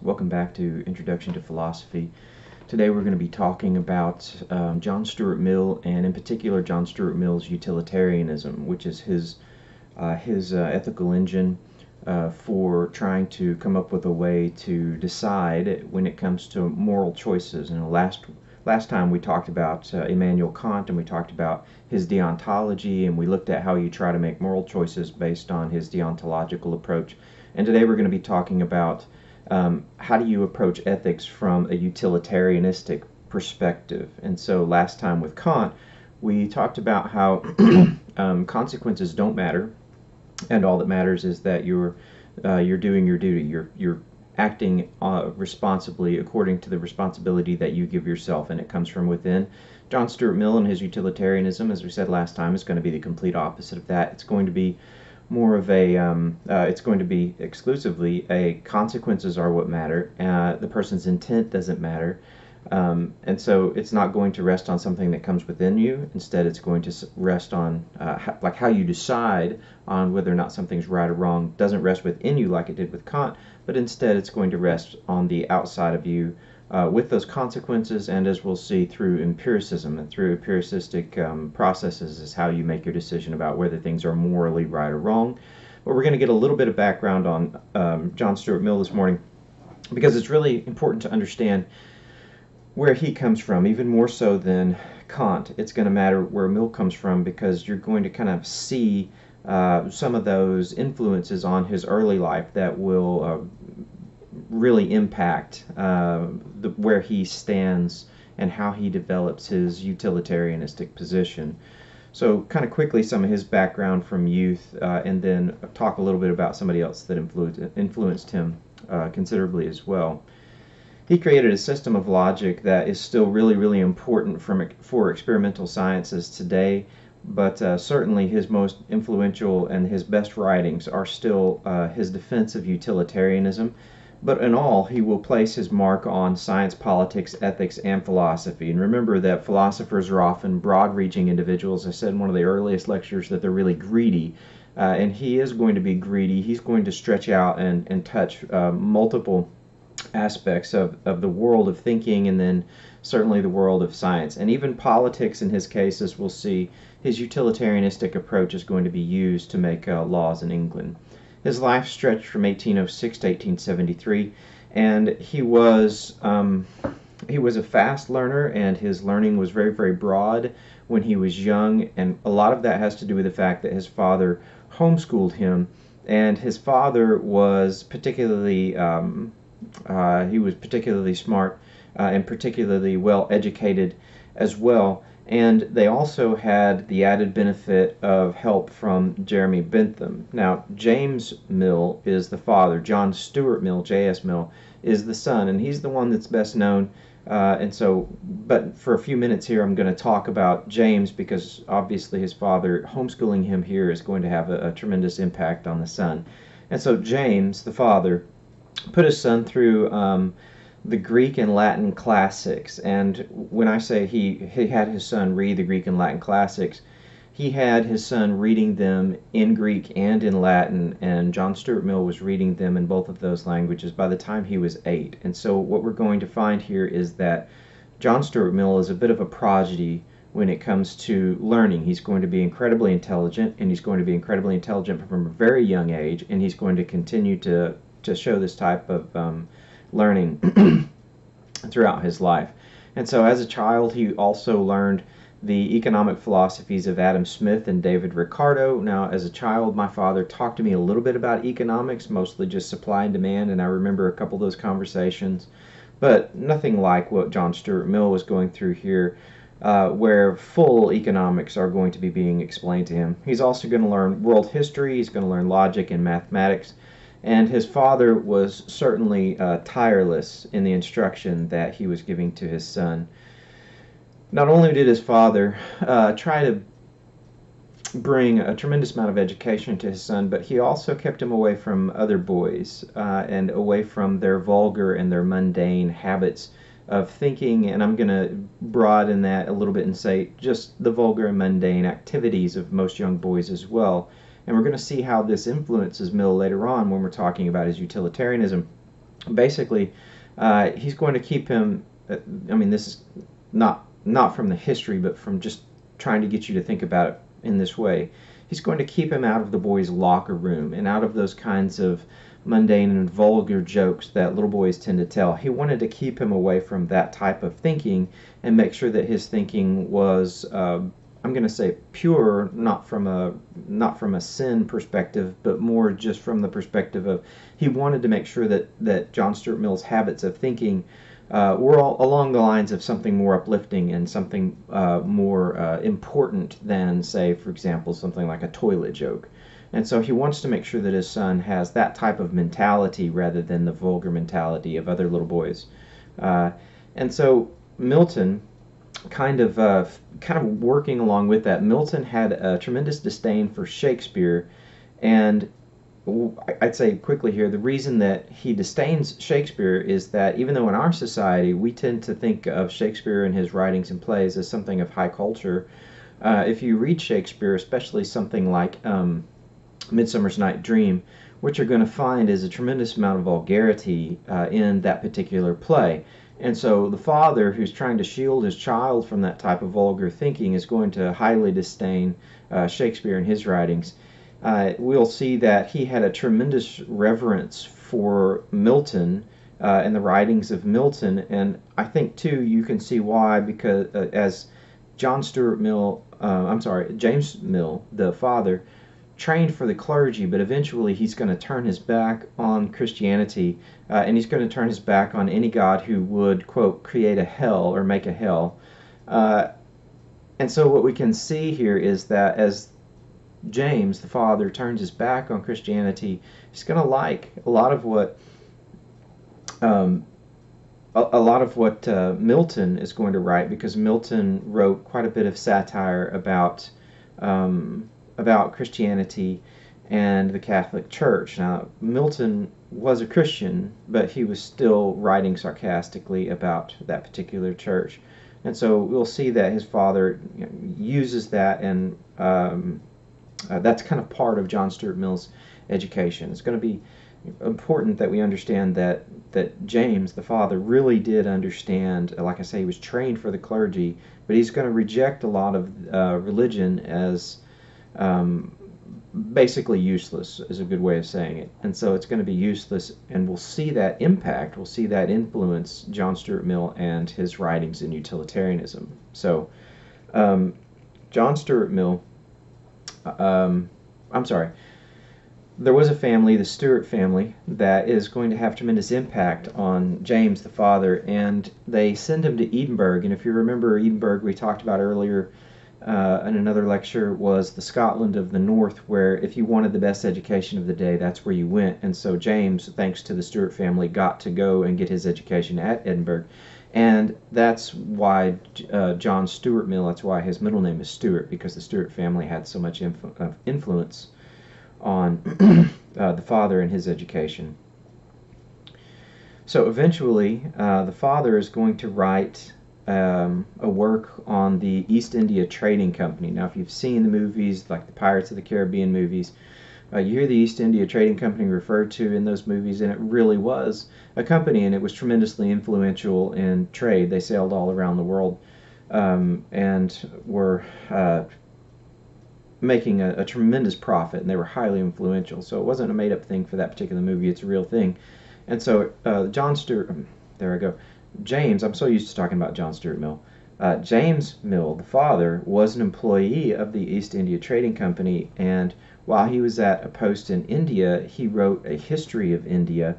Welcome back to Introduction to Philosophy. Today we're going to be talking about John Stuart Mill, and in particular John Stuart Mill's Utilitarianism, which is his ethical engine for trying to come up with a way to decide when it comes to moral choices. And last time we talked about Immanuel Kant, and we talked about his deontology, and we looked at how you try to make moral choices based on his deontological approach. And today we're going to be talking about how do you approach ethics from a utilitarianistic perspective. And so last time with Kant, we talked about how consequences don't matter, and all that matters is that you're doing your duty. You're acting responsibly according to the responsibility that you give yourself, and it comes from within. John Stuart Mill and his utilitarianism, as we said last time, is going to be the complete opposite of that. It's going to be more of a, it's going to be exclusively a consequences are what matter. The person's intent doesn't matter. And so it's not going to rest on something that comes within you. Instead, it's going to rest on like how you decide on whether or not something's right or wrong. Doesn't rest within you like it did with Kant, but instead it's going to rest on the outside of you with those consequences, and as we'll see, through empiricism and through empiricistic processes is how you make your decision about whether things are morally right or wrong. But we're going to get a little bit of background on John Stuart Mill this morning, because it's really important to understand where he comes from, even more so than Kant. It's going to matter where Mill comes from, because you're going to kind of see some of those influences on his early life that will really impact where he stands and how he develops his utilitarianistic position. So kind of quickly, some of his background from youth, and then talk a little bit about somebody else that influenced him considerably as well. He created a system of logic that is still really, really important for experimental sciences today, but certainly his most influential and his best writings are still his defense of utilitarianism. But in all, he will place his mark on science, politics, ethics, and philosophy. And remember that philosophers are often broad-reaching individuals. I said in one of the earliest lectures that they're really greedy, and he is going to be greedy. He's going to stretch out and touch multiple aspects of the world of thinking, and then certainly the world of science. And even politics in his case, as we'll see, his utilitarianistic approach is going to be used to make laws in England. His life stretched from 1806 to 1873, and he was a fast learner, and his learning was very, very broad when he was young, and a lot of that has to do with the fact that his father homeschooled him, and his father was particularly smart and particularly well educated as well. And they also had the added benefit of help from Jeremy Bentham. Now, James Mill is the father. John Stuart Mill, J.S. Mill, is the son, and he's the one that's best known. But for a few minutes here, I'm going to talk about James, because obviously his father homeschooling him here is going to have a tremendous impact on the son. And so James, the father, put his son through the Greek and Latin classics. And when I say he had his son read the Greek and Latin classics, he had his son reading them in Greek and in Latin, and John Stuart Mill was reading them in both of those languages by the time he was 8. And so what we're going to find here is that John Stuart Mill is a bit of a prodigy when it comes to learning. He's going to be incredibly intelligent, and he's going to be incredibly intelligent from a very young age, and he's going to continue to show this type of learning throughout his life. And so as a child, he also learned the economic philosophies of Adam Smith and David Ricardo. Now, as a child, my father talked to me a little bit about economics, mostly just supply and demand, and I remember a couple of those conversations, but nothing like what John Stuart Mill was going through here, where full economics are going to be being explained to him. He's also going to learn world history, he's going to learn logic and mathematics, and his father was certainly tireless in the instruction that he was giving to his son. Not only did his father try to bring a tremendous amount of education to his son, but he also kept him away from other boys and away from their vulgar and their mundane habits of thinking, and I'm going to broaden that a little bit and say just the vulgar and mundane activities of most young boys as well. And we're going to see how this influences Mill later on when we're talking about his utilitarianism. basically, he's going to keep him. I mean, this is not from the history, but from just trying to get you to think about it in this way. He's going to keep him out of the boys' locker room and out of those kinds of mundane and vulgar jokes that little boys tend to tell. He wanted to keep him away from that type of thinking and make sure that his thinking was, I'm going to say, pure, not from a sin perspective, but more just from the perspective of he wanted to make sure that John Stuart Mill's habits of thinking were all along the lines of something more uplifting and something more important than, say, for example, something like a toilet joke. And so he wants to make sure that his son has that type of mentality rather than the vulgar mentality of other little boys. And so Milton, kind of working along with that, Milton had a tremendous disdain for Shakespeare, and I'd say quickly here, the reason that he disdains Shakespeare is that even though in our society we tend to think of Shakespeare and his writings and plays as something of high culture, if you read Shakespeare, especially something like Midsummer's Night Dream, what you're going to find is a tremendous amount of vulgarity in that particular play. And so the father who's trying to shield his child from that type of vulgar thinking is going to highly disdain Shakespeare and his writings. We'll see that he had a tremendous reverence for Milton and the writings of Milton, and I think too you can see why, because as James Mill, the father, trained for the clergy, but eventually he's going to turn his back on Christianity, and he's going to turn his back on any god who would, quote, create a hell or make a hell. And so what we can see here is that as James, the father, turns his back on Christianity, he's going to like a lot of what Milton is going to write, because Milton wrote quite a bit of satire about Christianity and the Catholic Church. Now, Milton was a Christian, but he was still writing sarcastically about that particular church. And so we'll see that his father uses that, and that's kind of part of John Stuart Mill's education. It's going to be important that we understand that James, the father, really did understand. Like I say, he was trained for the clergy, but he's going to reject a lot of religion as basically useless, is a good way of saying it. And so it's going to be useless, and we'll see that impact, we'll see that influence John Stuart Mill and his writings in utilitarianism. So John Stuart Mill, there was a family, the Stewart family, that is going to have tremendous impact on James the father, and they send him to Edinburgh. And if you remember, Edinburgh, we talked about earlier in another lecture, was the Scotland of the North, where if you wanted the best education of the day, that's where you went. And so James, thanks to the Stewart family, got to go and get his education at Edinburgh. And that's why John Stuart Mill, that's why his middle name is Stewart, because the Stewart family had so much influence on the father and his education. So eventually, the father is going to write a work on the East India Trading Company. Now, if you've seen the movies, like the Pirates of the Caribbean movies, you hear the East India Trading Company referred to in those movies, and it really was a company, and it was tremendously influential in trade. They sailed all around the world and were making a tremendous profit, and they were highly influential. So it wasn't a made-up thing for that particular movie, it's a real thing. And so James, I'm so used to talking about John Stuart Mill. James Mill, the father, was an employee of the East India Trading Company, and while he was at a post in India, he wrote a history of India,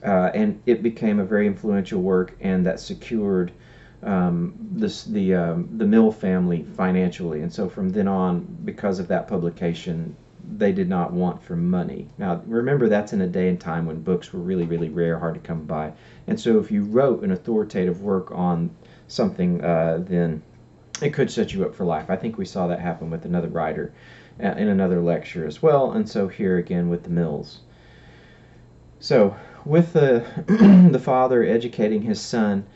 and it became a very influential work, and that secured the Mill family financially. And so from then on, because of that publication, they did not want for money. Now, remember, that's in a day and time when books were really, really rare, hard to come by. And so if you wrote an authoritative work on something, then it could set you up for life. I think we saw that happen with another writer in another lecture as well, and so here again with the Mills. So with the father educating his son,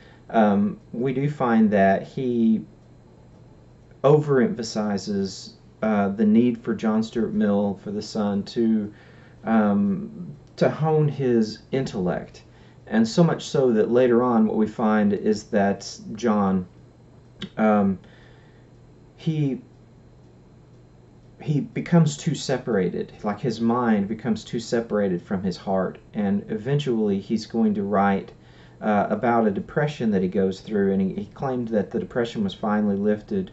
we do find that he overemphasizes the need for John Stuart Mill, for the son, to hone his intellect. And so much so that later on what we find is that John, um, he he becomes too separated, like his mind becomes too separated from his heart, and eventually he's going to write about a depression that he goes through, and he claimed that the depression was finally lifted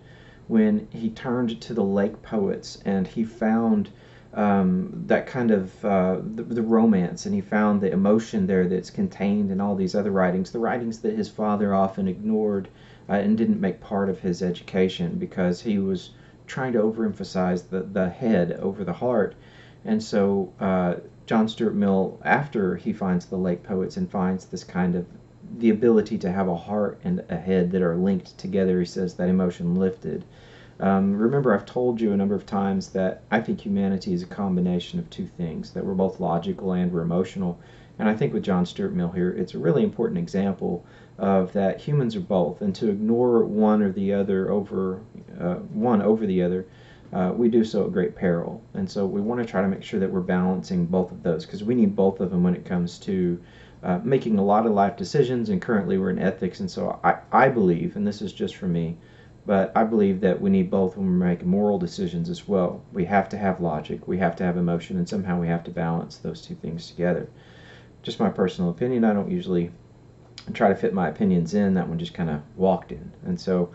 when he turned to the lake poets and he found that kind of the romance, and he found the emotion there that's contained in all these other writings, the writings that his father often ignored and didn't make part of his education because he was trying to overemphasize the head over the heart. And so John Stuart Mill, after he finds the lake poets and finds this kind of the ability to have a heart and a head that are linked together, he says that emotion lifted. Remember, I've told you a number of times that I think humanity is a combination of two things, that we're both logical and we're emotional. And I think with John Stuart Mill here, it's a really important example of that humans are both, and to ignore one or the other over one over the other, we do so at great peril. And so we want to try to make sure that we're balancing both of those, because we need both of them when it comes to making a lot of life decisions. And currently we're in ethics, and so I believe, and this is just for me, but I believe that we need both when we're making moral decisions as well. We have to have logic, we have to have emotion, and somehow we have to balance those two things together. Just my personal opinion. I don't usually try to fit my opinions in. That one just kind of walked in. And so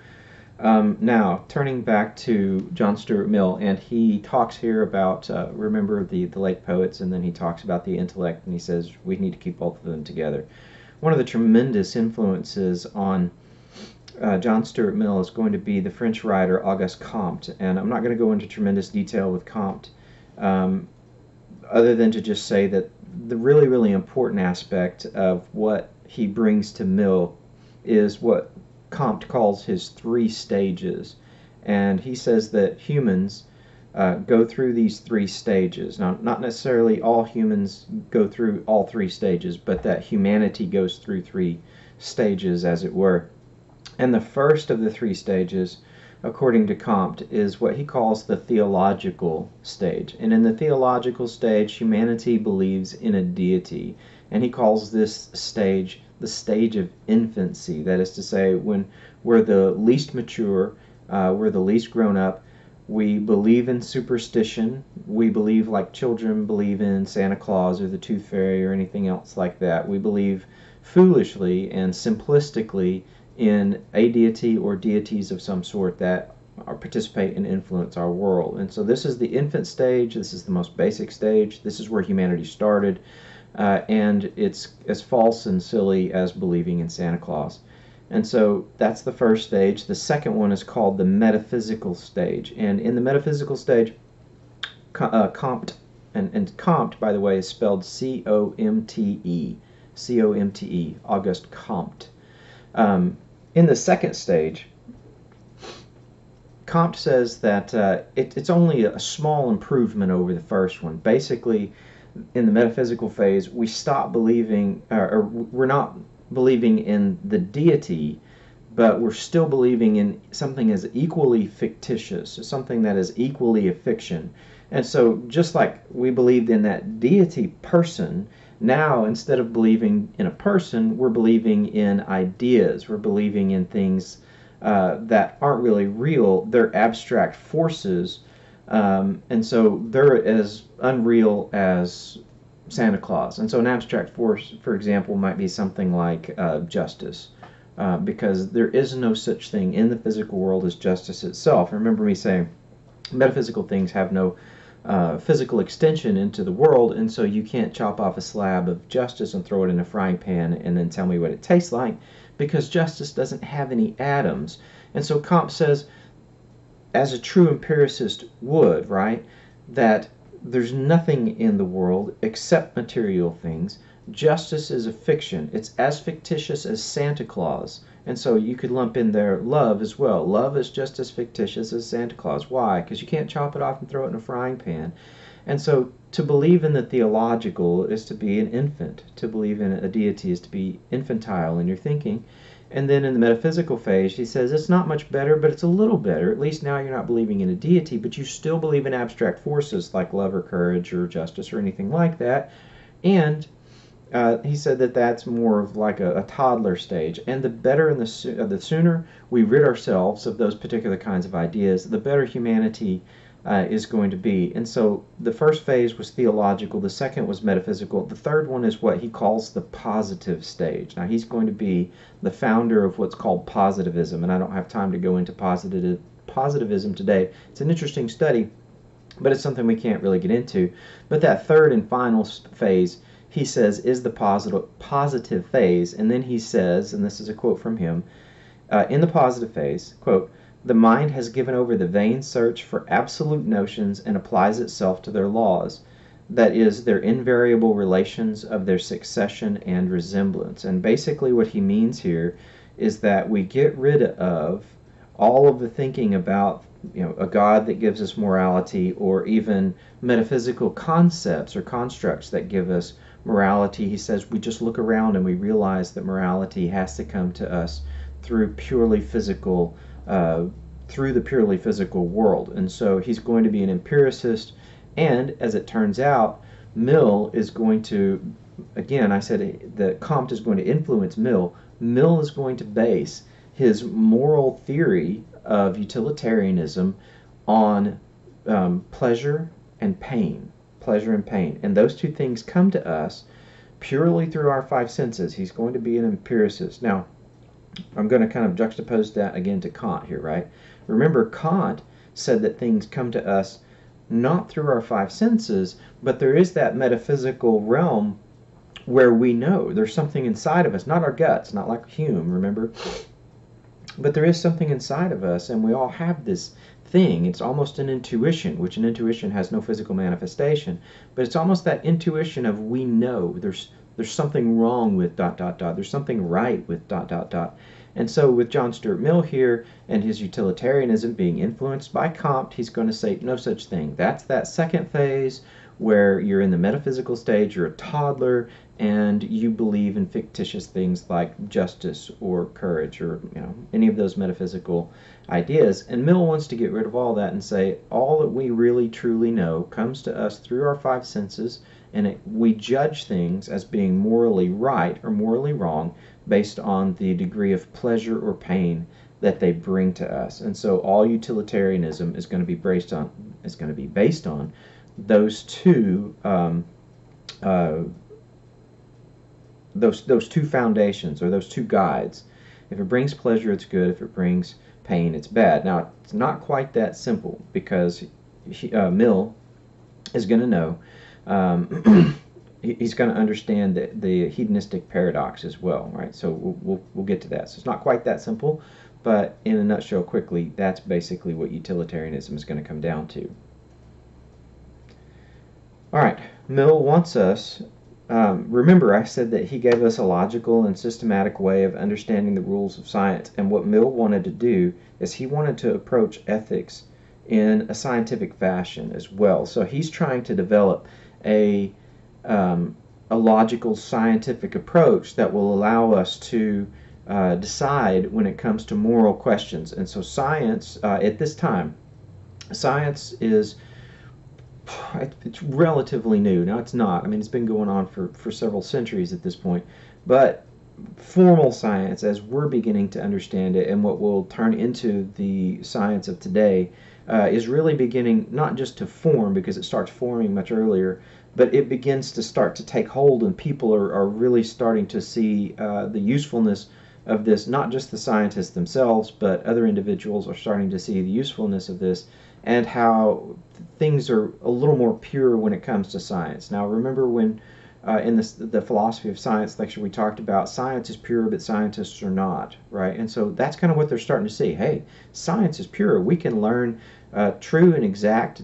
now turning back to John Stuart Mill, and he talks here about remember the late poets, and then he talks about the intellect, and he says we need to keep both of them together. One of the tremendous influences on John Stuart Mill is going to be the French writer Auguste Comte, and I'm not going to go into tremendous detail with Comte, other than to just say that the really important aspect of what he brings to Mill is what Comte calls his 3 stages. And he says that humans go through these 3 stages. Now, not necessarily all humans go through all 3 stages, but that humanity goes through 3 stages, as it were. And the first of the 3 stages, according to Comte, is what he calls the theological stage. And in the theological stage, humanity believes in a deity. And he calls this stage the stage of infancy. That is to say, when we're the least mature, we're the least grown up, we believe in superstition. We believe like children believe in Santa Claus or the Tooth Fairy or anything else like that. We believe foolishly and simplistically in a deity or deities of some sort that participate and influence our world. And so this is the infant stage. This is the most basic stage. This is where humanity started, and it's as false and silly as believing in Santa Claus. And so that's the first stage. The second one is called the metaphysical stage. And in the metaphysical stage, Comte, and Comte, by the way, is spelled C-O-M-T-E, C-O-M-T-E, Auguste Comte. In the second stage, Comte says that it's only a small improvement over the first one. Basically, in the metaphysical phase, we stop believing, or we're not believing in the deity, but we're still believing in something as equally fictitious, something that is equally a fiction. And so just like we believed in that deity person, now instead of believing in a person, we're believing in ideas. We're believing in things that aren't really real. They're abstract forces, and so they're as unreal as Santa Claus. And so an abstract force, for example, might be something like justice, because there is no such thing in the physical world as justice itself. Remember me saying metaphysical things have no physical extension into the world, and so you can't chop off a slab of justice and throw it in a frying pan and then tell me what it tastes like, because justice doesn't have any atoms. And so Comte says, as a true empiricist would, right, that there's nothing in the world except material things. Justice is a fiction. It's as fictitious as Santa Claus. And so you could lump in there love as well. Love is just as fictitious as Santa Claus. Why? Because you can't chop it off and throw it in a frying pan. And so to believe in the theological is to be an infant. To believe in a deity is to be infantile in your thinking. And then in the metaphysical phase, he says it's not much better, but it's a little better. At least now you're not believing in a deity, but you still believe in abstract forces like love or courage or justice or anything like that. And He said that that's more of like a toddler stage, and the better and the sooner we rid ourselves of those particular kinds of ideas, the better humanity is going to be. And so the first phase was theological, the second was metaphysical, the third one is what he calls the positive stage. Now he's going to be the founder of what's called positivism, and I don't have time to go into positivism today. It's an interesting study, but it's something we can't really get into. But that third and final phase, he says, is the positive phase. And then he says, and this is a quote from him, in the positive phase, quote, the mind has given over the vain search for absolute notions and applies itself to their laws, that is, their invariable relations of their succession and resemblance. And basically what he means here is that we get rid of all of the thinking about a God that gives us morality, or even metaphysical concepts or constructs that give us morality. He says we just look around and we realize that morality has to come to us through through the purely physical world. And so he's going to be an empiricist, and as it turns out, Mill is going to, again, I said that Comte is going to influence Mill. Mill is going to base his moral theory of utilitarianism on pleasure and pain. Pleasure and pain. And those two things come to us purely through our five senses. He's going to be an empiricist. Now, I'm going to kind of juxtapose that again to Kant here, right? Remember, Kant said that things come to us not through our five senses, but there is that metaphysical realm where we know there's something inside of us, not our guts, not like Hume, remember? But there is something inside of us, and we all have this thing. It's almost an intuition, which an intuition has no physical manifestation, but it's almost that intuition of we know there's something wrong with ... there's something right with ... And so with John Stuart Mill here and his utilitarianism being influenced by Comte, he's going to say no such thing. That's that second phase where you're in the metaphysical stage, you're a toddler, and you believe in fictitious things like justice or courage, or any of those metaphysical ideas. And Mill wants to get rid of all that and say all that we really truly know comes to us through our five senses, and we judge things as being morally right or morally wrong based on the degree of pleasure or pain that they bring to us. And so all utilitarianism is going to be based on those two those two foundations, or those two guides. If it brings pleasure, it's good. If it brings pain, it's bad. Now, it's not quite that simple, because Mill is going to know, he's going to understand the hedonistic paradox as well, right? So we'll get to that. So it's not quite that simple, but in a nutshell, quickly, that's basically what utilitarianism is going to come down to. All right, Mill wants us, remember I said that he gave us a logical and systematic way of understanding the rules of science, and what Mill wanted to do is he wanted to approach ethics in a scientific fashion as well. So he's trying to develop a logical scientific approach that will allow us to decide when it comes to moral questions. And so science, at this time, science is, it's relatively new. Now, it's not. I mean, it's been going on for several centuries at this point. But formal science, as we're beginning to understand it, and what will turn into the science of today, is really beginning not just to form, because it starts forming much earlier, but it begins to start to take hold, and people are really starting to see the usefulness of this. Not just the scientists themselves, but other individuals are starting to see the usefulness of this, and how things are a little more pure when it comes to science. Now, remember when in the philosophy of science lecture we talked about science is pure, but scientists are not, right? And so that's kind of what they're starting to see. Hey, science is pure. We can learn true and exact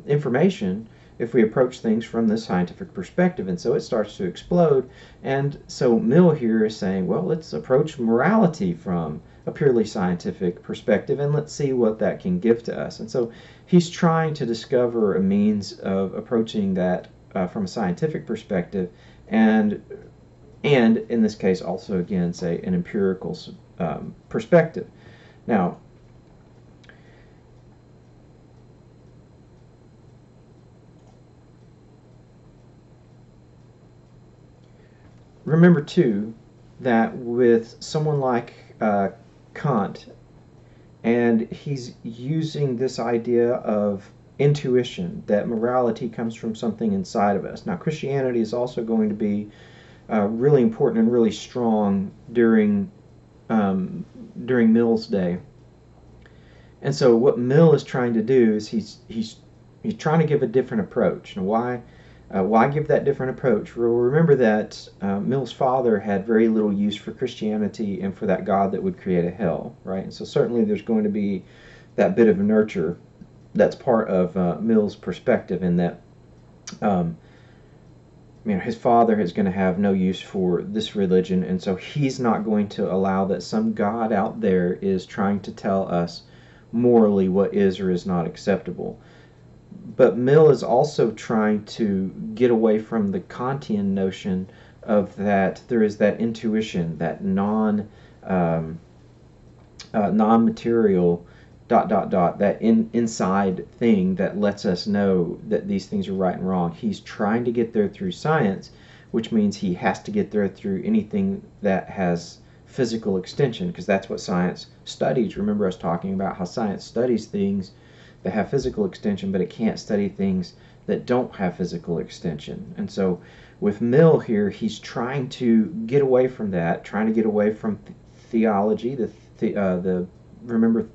information if we approach things from this scientific perspective. And so it starts to explode. And so Mill here is saying, well, let's approach morality from a purely scientific perspective, and let's see what that can give to us. And so he's trying to discover a means of approaching that from a scientific perspective, and in this case also, again, say an empirical perspective. Now, remember too that with someone like Kant, and he's using this idea of intuition, that morality comes from something inside of us. Now, Christianity is also going to be really important and really strong during Mill's day. And so what Mill is trying to do is he's trying to give a different approach. And why give that different approach? Well, remember that Mill's father had very little use for Christianity and for that God that would create a hell, right? And so certainly there's going to be that bit of nurture that's part of Mill's perspective, in that his father is going to have no use for this religion, and so he's not going to allow that some God out there is trying to tell us morally what is or is not acceptable. But Mill is also trying to get away from the Kantian notion of that there is that intuition, that non-material that inside thing that lets us know that these things are right and wrong. He's trying to get there through science, which means he has to get there through anything that has physical extension, because that's what science studies. Remember us talking about how science studies things that have physical extension, but it can't study things that don't have physical extension. And so with Mill here, he's trying to get away from that, trying to get away from theology, remember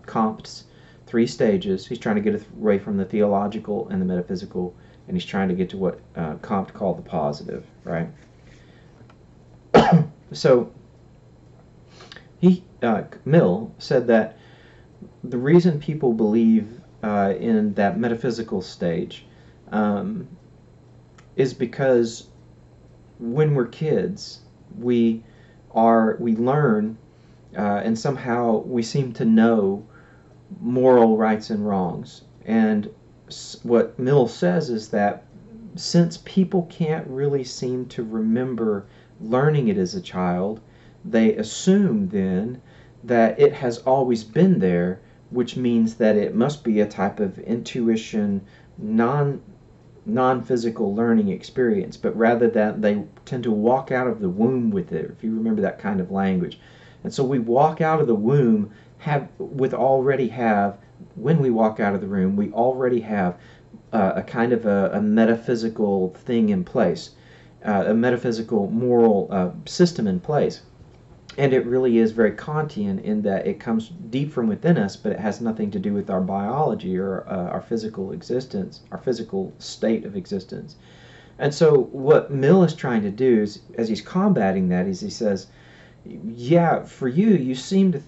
Comte's three stages. He's trying to get away from the theological and the metaphysical, and he's trying to get to what Comte called the positive, right? So Mill said that the reason people believe in that metaphysical stage is because when we're kids, we learn and somehow we seem to know moral rights and wrongs. And what Mill says is that since people can't really seem to remember learning it as a child, they assume then that it has always been there, which means that it must be a type of intuition, non-physical learning experience. But rather that they tend to walk out of the womb with it, if you remember that kind of language. And so we walk out of the womb when we walk out of the room, we already have a kind of a metaphysical thing in place, a metaphysical moral system in place. And it really is very Kantian in that it comes deep from within us, but it has nothing to do with our biology or our physical existence, our physical state of existence. And so what Mill is trying to do is, as he's combating that, is he says, yeah, for you seem to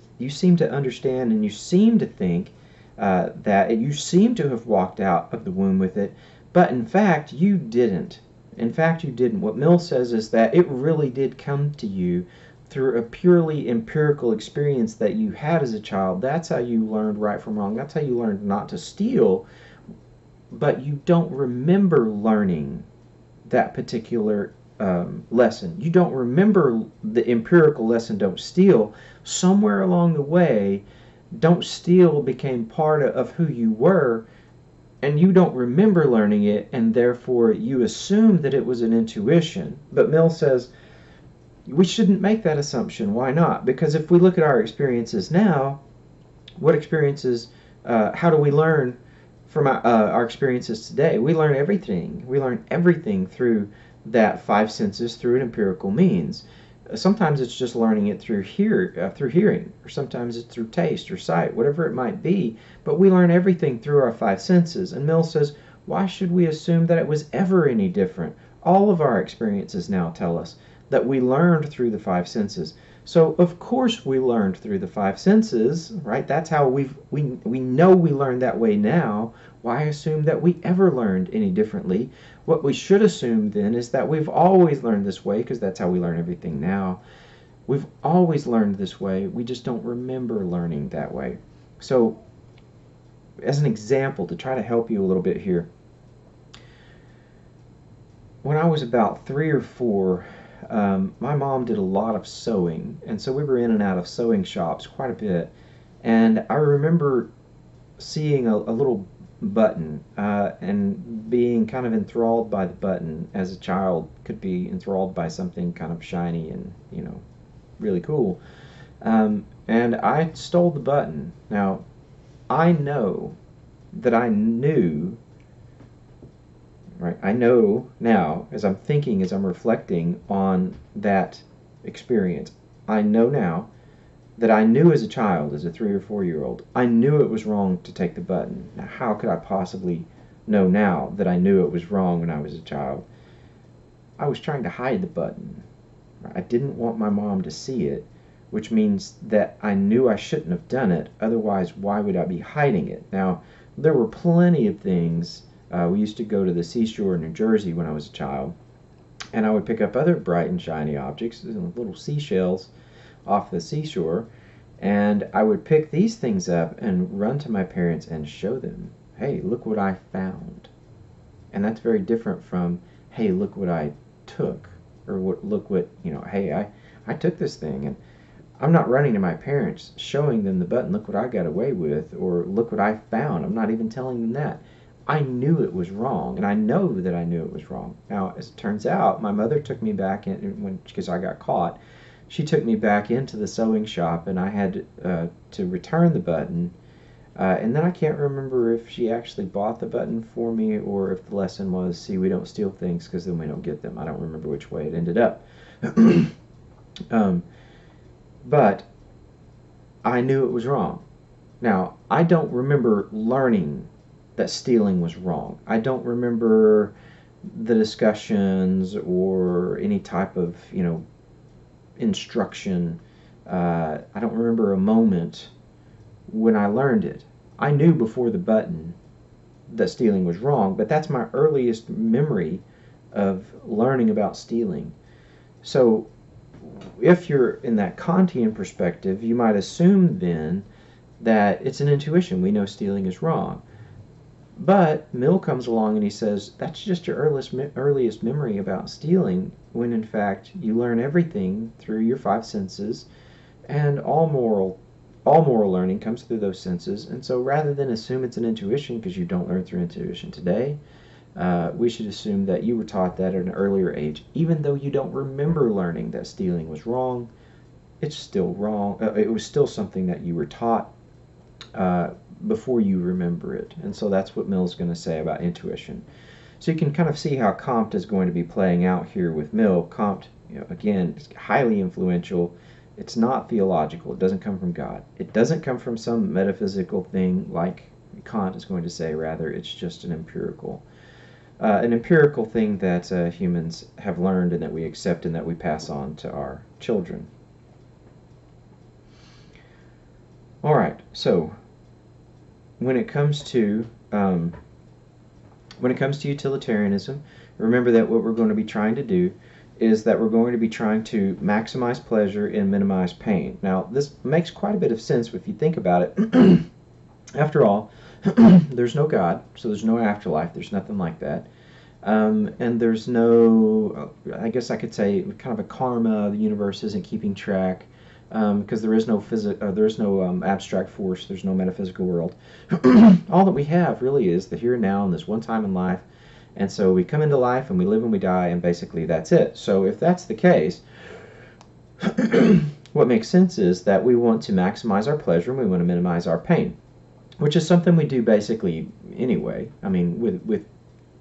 understand, and you seem to think that you seem to have walked out of the womb with it, but in fact you didn't. In fact, you didn't. What Mill says is that it really did come to you through a purely empirical experience that you had as a child. That's how you learned right from wrong. That's how you learned not to steal, but you don't remember learning that particular lesson. You don't remember the empirical lesson, don't steal. Somewhere along the way, don't steal became part of who you were, and you don't remember learning it, and therefore you assume that it was an intuition. But Mill says we shouldn't make that assumption. Why not? Because if we look at our experiences now, what experiences, how do we learn from our experiences today? We learn everything. We learn everything through that five senses, through an empirical means. Sometimes it's just learning it through hearing, or sometimes it's through taste or sight, whatever it might be. But we learn everything through our five senses. And Mill says, why should we assume that it was ever any different? All of our experiences now tell us that we learned through the five senses. So of course we learned through the five senses, right? That's how we know we learned that way now. Why assume that we ever learned any differently? What we should assume then is that we've always learned this way, because that's how we learn everything now. We've always learned this way. We just don't remember learning that way. So as an example, to try to help you a little bit here, when I was about 3 or 4, my mom did a lot of sewing, and so we were in and out of sewing shops quite a bit. And I remember seeing a little button, and being kind of enthralled by the button as a child could be enthralled by something kind of shiny and, really cool. And I stole the button. Now, I know that I knew, right? I know now, as I'm thinking, as I'm reflecting on that experience, I know now that I knew as a child, as a 3 or 4-year-old, I knew it was wrong to take the button. Now, how could I possibly know now that I knew it was wrong when I was a child? I was trying to hide the button. I didn't want my mom to see it, which means that I knew I shouldn't have done it. Otherwise, why would I be hiding it? Now, there were plenty of things. We used to go to the seashore in New Jersey when I was a child, and I would pick up other bright and shiny objects, little seashells off the seashore, and I would pick these things up and run to my parents and show them, hey, look what I found. And that's very different from, hey, look what I took, or look what, hey, I took this thing. And I'm not running to my parents showing them the button, look what I got away with, or look what I found. I'm not even telling them that. I knew it was wrong, and I know that I knew it was wrong. Now, as it turns out, my mother took me back in, because I got caught. She took me back into the sewing shop, and I had to return the button. And then I can't remember if she actually bought the button for me or if the lesson was, see, we don't steal things because then we don't get them. I don't remember which way it ended up. But I knew it was wrong. Now, I don't remember learning that stealing was wrong. I don't remember the discussions or any type of, instruction. I don't remember a moment when I learned it. I knew before the button that stealing was wrong, but that's my earliest memory of learning about stealing. So if you're in that Kantian perspective, you might assume then that it's an intuition. We know stealing is wrong. But Mill comes along and he says, that's just your earliest memory about stealing, when in fact you learn everything through your 5 senses, and all moral learning comes through those senses. And so rather than assume it's an intuition because you don't learn through intuition today, we should assume that you were taught that at an earlier age. Even though you don't remember learning that stealing was wrong, it's still wrong. It was still something that you were taught before you remember it. And so that's what Mill's going to say about intuition. So you can kind of see how Comte is going to be playing out here with Mill. Comte, again, is highly influential. It's not theological. It doesn't come from God. It doesn't come from some metaphysical thing like Kant is going to say. Rather, it's just an empirical thing that humans have learned and that we accept and that we pass on to our children. All right, so when it comes to utilitarianism, remember that what we're going to be trying to do is that we're going to be trying to maximize pleasure and minimize pain. Now, this makes quite a bit of sense if you think about it. After all, there's no God, so there's no afterlife. There's nothing like that. And there's no, I guess I could say, kind of a karma. The universe isn't keeping track. Because there is no abstract force, there's no metaphysical world. All that we have really is the here and now and this one time in life. And so we come into life and we live and we die, and basically that's it. So if that's the case, what makes sense is that we want to maximize our pleasure and we want to minimize our pain, which is something we do basically anyway. I mean, with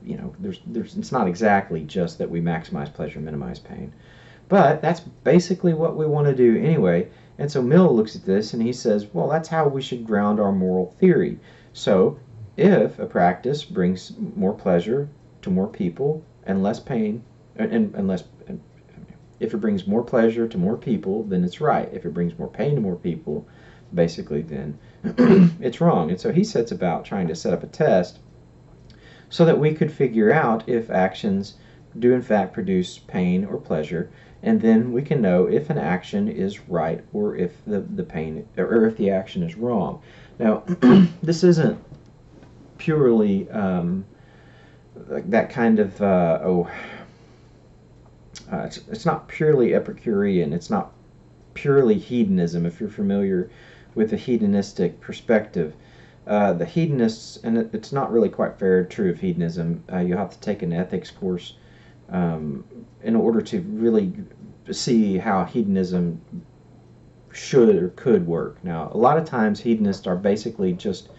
it's not exactly just that we maximize pleasure and minimize pain. But that's basically what we want to do anyway. And so Mill looks at this and he says, well, that's how we should ground our moral theory. So if a practice brings more pleasure to more people and less pain, if it brings more pleasure to more people, then it's right. If it brings more pain to more people, basically then it's wrong. And so he sets about trying to set up a test so that we could figure out if actions do in fact produce pain or pleasure, and then we can know if an action is right or if the pain or if the action is wrong. Now, this isn't purely that kind of it's not purely Epicurean. It's not purely hedonism. If you're familiar with the hedonistic perspective, The hedonists, and it's not really quite fair true of hedonism. You have to take an ethics course in order to really see how hedonism should or could work. Now, a lot of times hedonists are basically just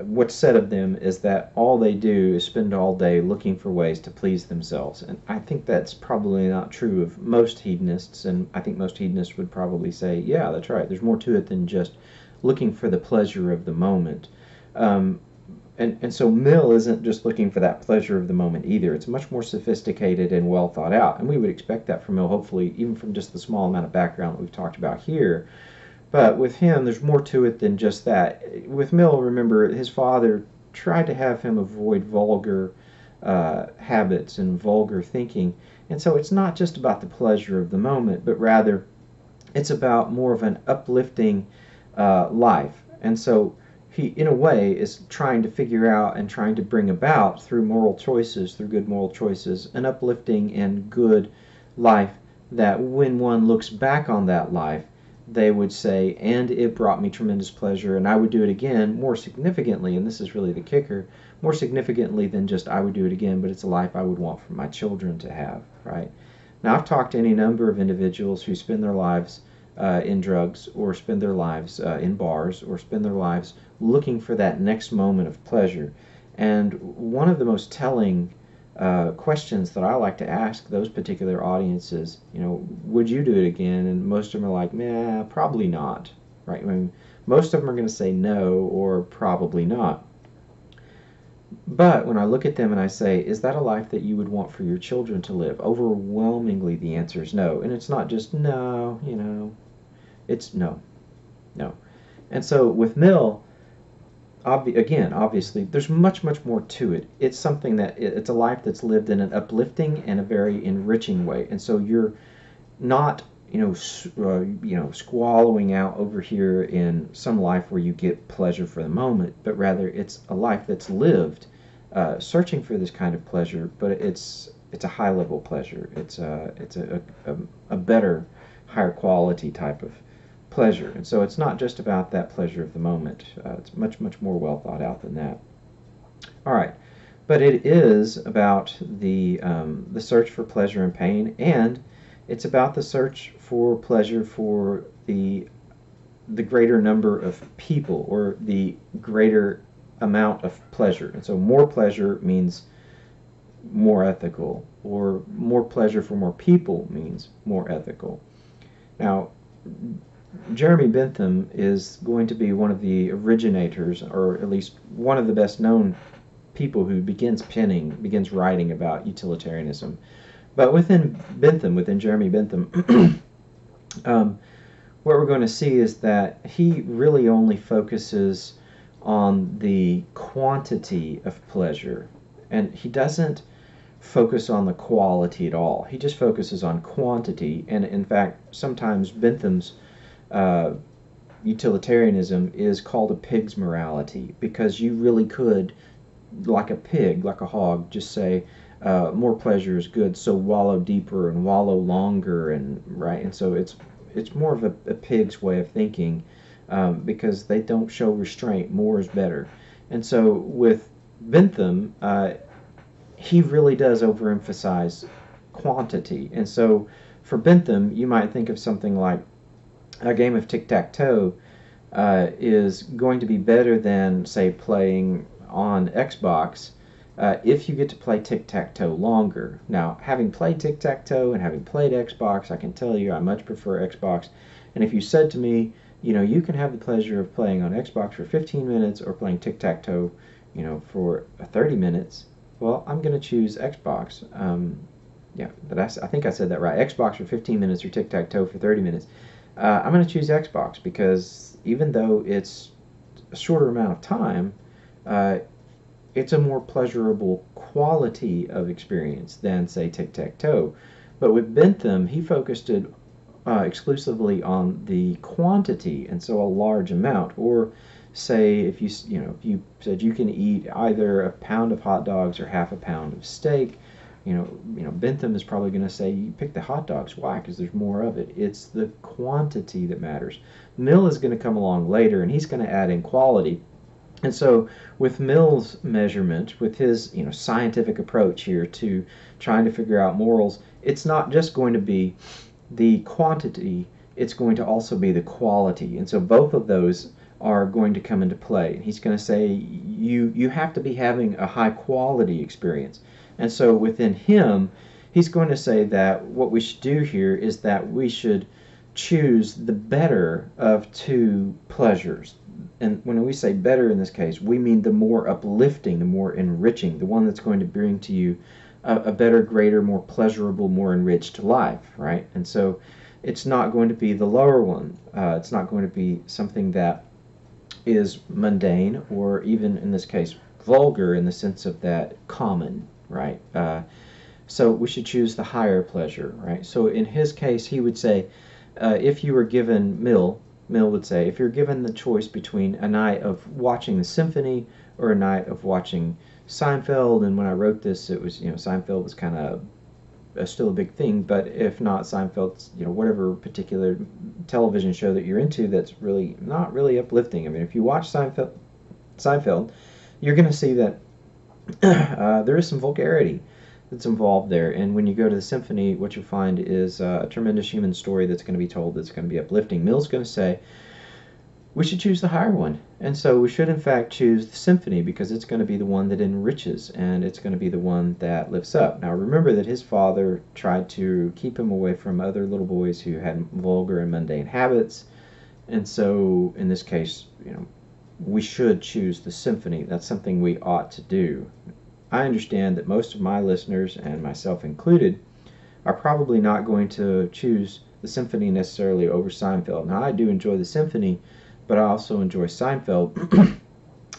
what's said of them is that all they do is spend all day looking for ways to please themselves. And I think that's probably not true of most hedonists, and I think most hedonists would probably say, yeah, that's right, there's more to it than just looking for the pleasure of the moment. And so Mill isn't just looking for that pleasure of the moment either. It's much more sophisticated and well thought out. And we would expect that from Mill, hopefully, even from just the small amount of background that we've talked about here. But with him, there's more to it than just that. With Mill, remember, his father tried to have him avoid vulgar habits and vulgar thinking. And so it's not just about the pleasure of the moment, but rather it's about more of an uplifting life. And so he, in a way, is trying to figure out and trying to bring about, through moral choices, through good moral choices, an uplifting and good life that when one looks back on that life, they would say, and it brought me tremendous pleasure, and I would do it again, more significantly, and this is really the kicker, more significantly than just I would do it again, but it's a life I would want for my children to have, right? Now, I've talked to any number of individuals who spend their lives in drugs, or spend their lives in bars, or spend their lives looking for that next moment of pleasure. And one of the most telling questions that I like to ask those particular audiences, would you do it again? And most of them are like, nah, probably not, right? I mean, most of them are going to say no or probably not. But when I look at them and I say, is that a life that you would want for your children to live? Overwhelmingly, the answer is no. And it's not just no, it's no. And so with Mill, again, obviously, there's much, much more to it. It's something that it's a life that's lived in an uplifting and a very enriching way. And so you're not, squallowing out over here in some life where you get pleasure for the moment, but rather it's a life that's lived, searching for this kind of pleasure. But it's a high level pleasure. It's a better, higher quality type of pleasure. And so it's not just about that pleasure of the moment. It's much, much more well thought out than that. All right, but it is about the search for pleasure and pain, and it's about the search for pleasure for the greater number of people, or the greater amount of pleasure. And so more pleasure means more ethical, or more pleasure for more people means more ethical. Now, Jeremy Bentham is going to be one of the originators, or at least one of the best known people who begins writing about utilitarianism. But within Jeremy Bentham, what we're going to see is that he really only focuses on the quantity of pleasure, and he doesn't focus on the quality at all. He just focuses on quantity, and in fact, sometimes Bentham's utilitarianism is called a pig's morality, because you really could, like a pig, like a hog, just say more pleasure is good, so wallow deeper and wallow longer, and right. And so it's more of a pig's way of thinking, because they don't show restraint. More is better. And so with Bentham, he really does overemphasize quantity. And so for Bentham, you might think of something like a game of tic-tac-toe is going to be better than, say, playing on Xbox if you get to play tic-tac-toe longer. Now, having played tic-tac-toe and having played Xbox, I can tell you I much prefer Xbox. And if you said to me, you can have the pleasure of playing on Xbox for 15 minutes or playing tic-tac-toe, for 30 minutes, well, I'm going to choose Xbox. Yeah, but I think I said that right. Xbox for 15 minutes or tic-tac-toe for 30 minutes. I'm going to choose Xbox because even though it's a shorter amount of time, it's a more pleasurable quality of experience than, say, tic-tac-toe. But with Bentham, he focused it exclusively on the quantity, and so a large amount. Or say if you said you can eat either a pound of hot dogs or half a pound of steak, Bentham is probably going to say you pick the hot dogs. Why? Because there's more of it. It's the quantity that matters. Mill is going to come along later, and he's going to add in quality. And so with Mill's measurement, with his scientific approach here to trying to figure out morals, it's not just going to be the quantity, it's going to also be the quality. And so both of those are going to come into play. He's going to say you have to be having a high quality experience. And so within him, he's going to say that what we should do here is that we should choose the better of two pleasures. And when we say better in this case, we mean the more uplifting, the more enriching, the one that's going to bring to you a better, greater, more pleasurable, more enriched life, right? And so it's not going to be the lower one. It's not going to be something that is mundane, or even in this case vulgar, in the sense of that common, right? So we should choose the higher pleasure, right? So in his case, he would say, if you were given, Mill would say, if you're given the choice between a night of watching the symphony or a night of watching Seinfeld, and when I wrote this, it was, Seinfeld was kind of still a big thing, but if not Seinfeld's, whatever particular television show that you're into that's really not really uplifting. I mean, if you watch Seinfeld, you're going to see that there is some vulgarity that's involved there. And when you go to the symphony, what you'll find is a tremendous human story that's going to be told that's going to be uplifting. Mill's going to say we should choose the higher one. And so we should, in fact, choose the symphony, because it's going to be the one that enriches, and it's going to be the one that lifts up. Now, remember that his father tried to keep him away from other little boys who had vulgar and mundane habits. And so, in this case, we should choose the symphony. That's something we ought to do. I understand that most of my listeners, and myself included, are probably not going to choose the symphony necessarily over Seinfeld. Now, I do enjoy the symphony, but I also enjoy Seinfeld.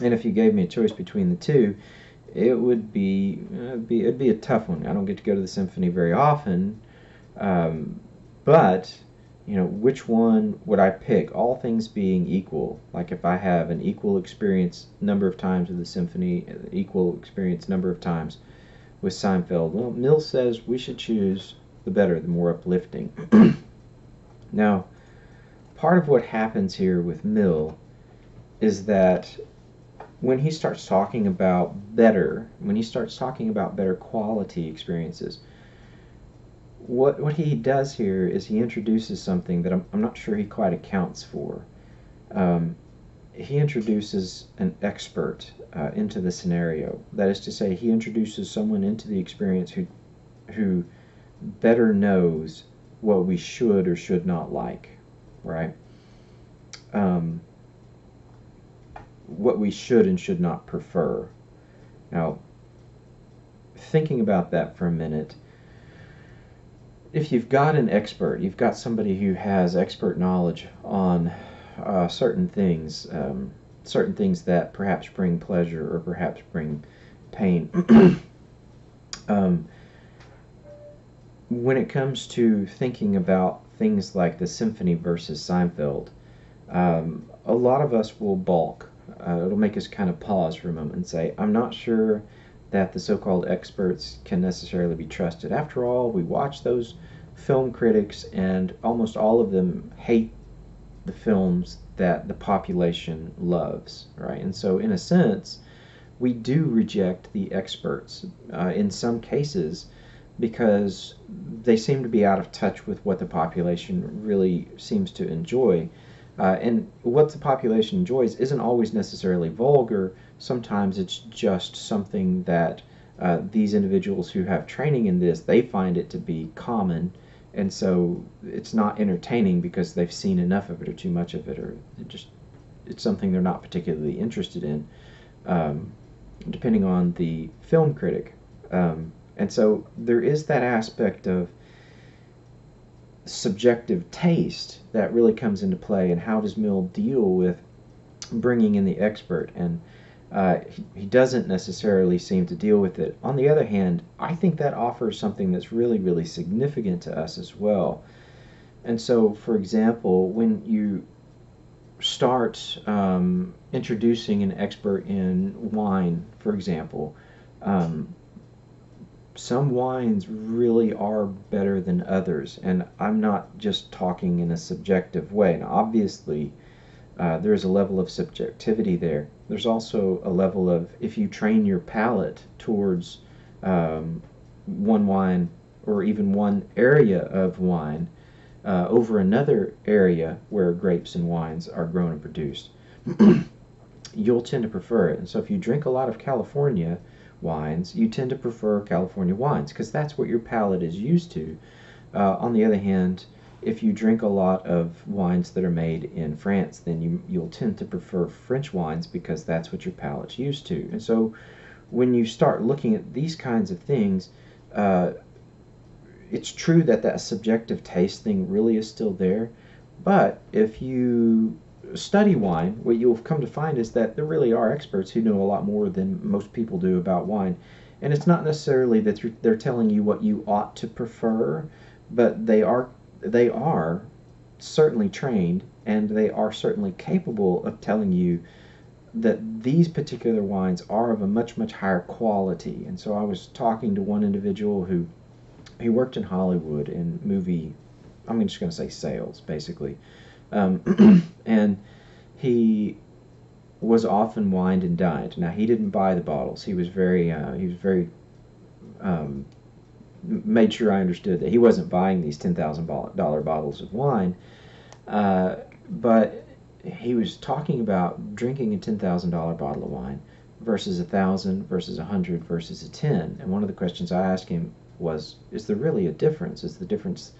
And if you gave me a choice between the two, it would be it'd be a tough one. I don't get to go to the symphony very often, but which one would I pick? All things being equal, like if I have an equal experience number of times with the symphony, equal experience number of times with Seinfeld, well, Mill says we should choose the better, the more uplifting. Now, part of what happens here with Mill is that when he starts talking about better, better quality experiences, what he does here is he introduces something that I'm not sure he quite accounts for. He introduces an expert into the scenario. That is to say, he introduces someone into the experience who better knows what we should or should not like, right? What we should and should not prefer. Now, thinking about that for a minute, if you've got an expert, you've got somebody who has expert knowledge on certain things that perhaps bring pleasure or perhaps bring pain. When it comes to thinking about things like the symphony versus Seinfeld, a lot of us will balk. It'll make us kind of pause for a moment and say, I'm not sure that the so-called experts can necessarily be trusted. After all, we watch those film critics, and almost all of them hate the films that the population loves, right? And so, in a sense, we do reject the experts in some cases, because they seem to be out of touch with what the population really seems to enjoy. And what the population enjoys isn't always necessarily vulgar. Sometimes it's just something that these individuals who have training in this, they find it to be common, and so it's not entertaining because they've seen enough of it or too much of it, or it's something they're not particularly interested in, depending on the film critic. And so there is that aspect of subjective taste that really comes into play, and how does Mill deal with bringing in the expert? And he doesn't necessarily seem to deal with it. On the other hand, I think that offers something that's really, really significant to us as well. And so, for example, when you start introducing an expert in wine, for example, some wines really are better than others, and I'm not just talking in a subjective way. Now, obviously, There is a level of subjectivity there. There's also a level of, if you train your palate towards one wine or even one area of wine over another area where grapes and wines are grown and produced, you'll tend to prefer it. And so if you drink a lot of California wines, you tend to prefer California wines because that's what your palate is used to. On the other hand, if you drink a lot of wines that are made in France, then you'll tend to prefer French wines because that's what your palate's used to. And so when you start looking at these kinds of things, it's true that that subjective taste thing really is still there. But if you study wine, what you'll come to find is that there really are experts who know a lot more than most people do about wine. And it's not necessarily that they're telling you what you ought to prefer, but they are certainly trained, and they are certainly capable of telling you that these particular wines are of a much, much higher quality. And so I was talking to one individual who he worked in Hollywood in movie, I'm just going to say sales, basically. And he was often wined and dined. Now, he didn't buy the bottles. He was very made sure I understood that he wasn't buying these $10,000 bottles of wine, but he was talking about drinking a $10,000 bottle of wine versus 1,000 versus 100 versus a 10. And one of the questions I asked him was, is there really a difference? Is the difference,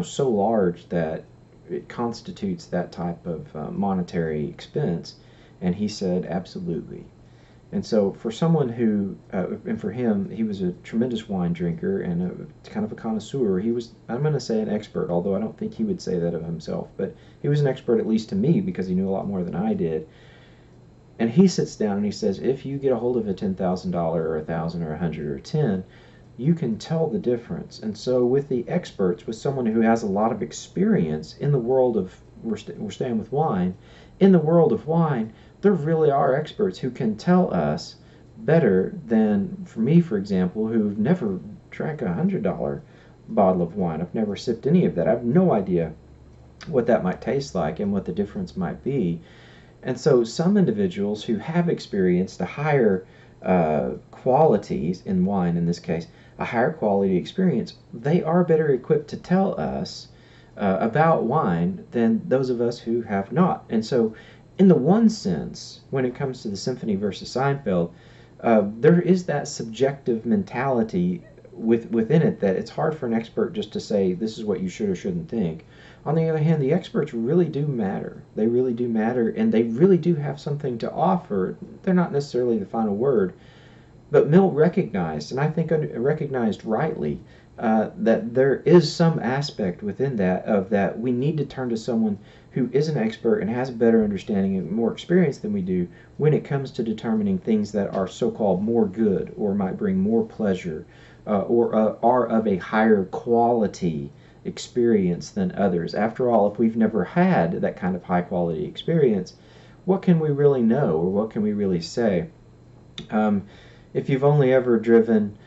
so large that it constitutes that type of monetary expense? And he said, absolutely. And so for someone who, and for him, he was a tremendous wine drinker and a kind of a connoisseur. He was, I'm going to say, an expert, although I don't think he would say that of himself. But he was an expert, at least to me, because he knew a lot more than I did. And he sits down and he says, if you get a hold of a $10,000 or 1,000 or 100 or 10, you can tell the difference. And so with the experts, with someone who has a lot of experience in the world of, we're staying with wine, in the world of wine, there really are experts who can tell us better than, for me, for example, who've never drank a $100 bottle of wine. I've never sipped any of that. I have no idea what that might taste like and what the difference might be. And so some individuals who have experienced a higher qualities in wine, in this case, a higher quality experience, they are better equipped to tell us about wine than those of us who have not. And so in the one sense, when it comes to the symphony versus Seinfeld, there is that subjective mentality within it that it's hard for an expert just to say this is what you should or shouldn't think. On the other hand, the experts really do matter. They really do matter, and they really do have something to offer. They're not necessarily the final word, but Mill recognized, and I think recognized rightly, that there is some aspect within that of that we need to turn to someone who is an expert and has a better understanding and more experience than we do when it comes to determining things that are so-called more good or might bring more pleasure or are of a higher quality experience than others. After all, if we've never had that kind of high quality experience, what can we really know or what can we really say? If you've only ever driven,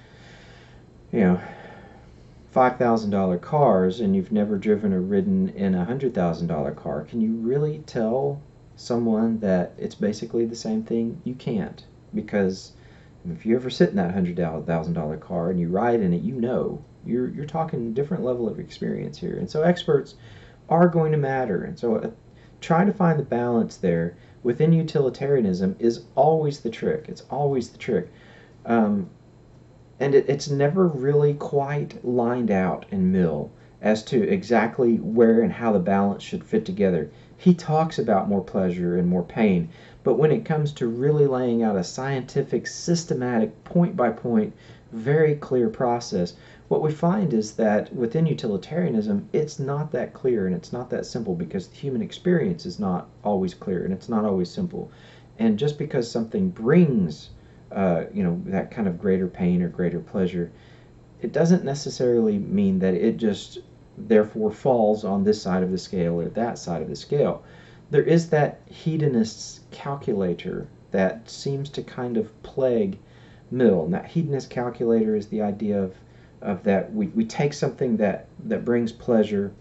$5,000 cars and you've never driven or ridden in a $100,000 car, can you really tell someone that it's basically the same thing? You can't, because if you ever sit in that $100,000 car and you ride in it, you're talking a different level of experience here. And so experts are going to matter. And so trying to find the balance there within utilitarianism is always the trick. It's always the trick. And it's never really quite lined out in Mill as to exactly where and how the balance should fit together. He talks about more pleasure and more pain, but when it comes to really laying out a scientific, systematic, point-by-point, very clear process, what we find is that within utilitarianism, it's not that clear and it's not that simple because the human experience is not always clear and it's not always simple. And just because something brings that kind of greater pain or greater pleasure, it doesn't necessarily mean that it just therefore falls on this side of the scale or that side of the scale. There is that hedonist's calculator that seems to kind of plague Mill. And that hedonist calculator is the idea of that we take something that brings pleasure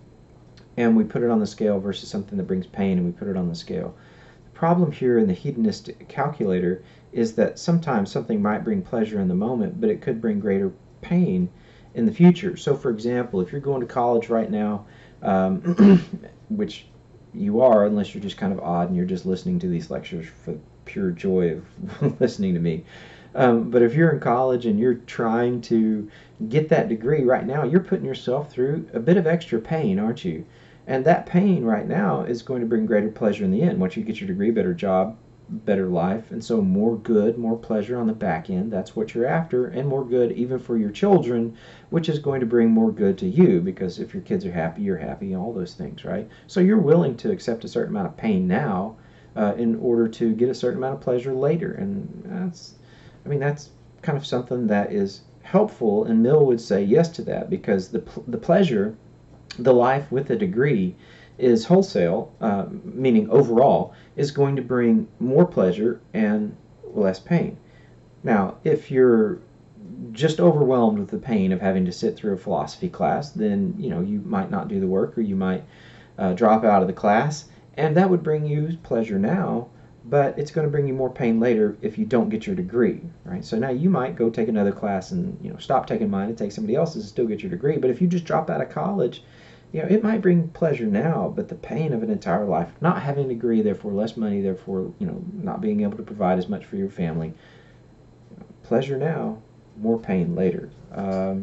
and we put it on the scale versus something that brings pain and we put it on the scale. The problem here in the hedonistic calculator is that sometimes something might bring pleasure in the moment, but it could bring greater pain in the future. So for example, if you're going to college right now, which you are, unless you're just kind of odd and you're just listening to these lectures for pure joy of listening to me. But if you're in college and you're trying to get that degree right now, you're putting yourself through a bit of extra pain, aren't you? And that pain right now is going to bring greater pleasure in the end. Once you get your degree, better job, better life, and so more good, more pleasure on the back end. That's what you're after, and more good even for your children, which is going to bring more good to you, because if your kids are happy, you're happy, all those things, right? So you're willing to accept a certain amount of pain now in order to get a certain amount of pleasure later, and that's kind of something that is helpful, and Mill would say yes to that, because the pleasure, the life with a degree, is wholesale, meaning overall, is going to bring more pleasure and less pain. Now, if you're just overwhelmed with the pain of having to sit through a philosophy class, then you might not do the work, or you might drop out of the class, and that would bring you pleasure now, but it's going to bring you more pain later if you don't get your degree, right? So now you might go take another class and stop taking mine and take somebody else's and still get your degree. But if you just drop out of college, it might bring pleasure now, but the pain of an entire life, not having a degree, therefore less money, therefore not being able to provide as much for your family. Pleasure now, more pain later. A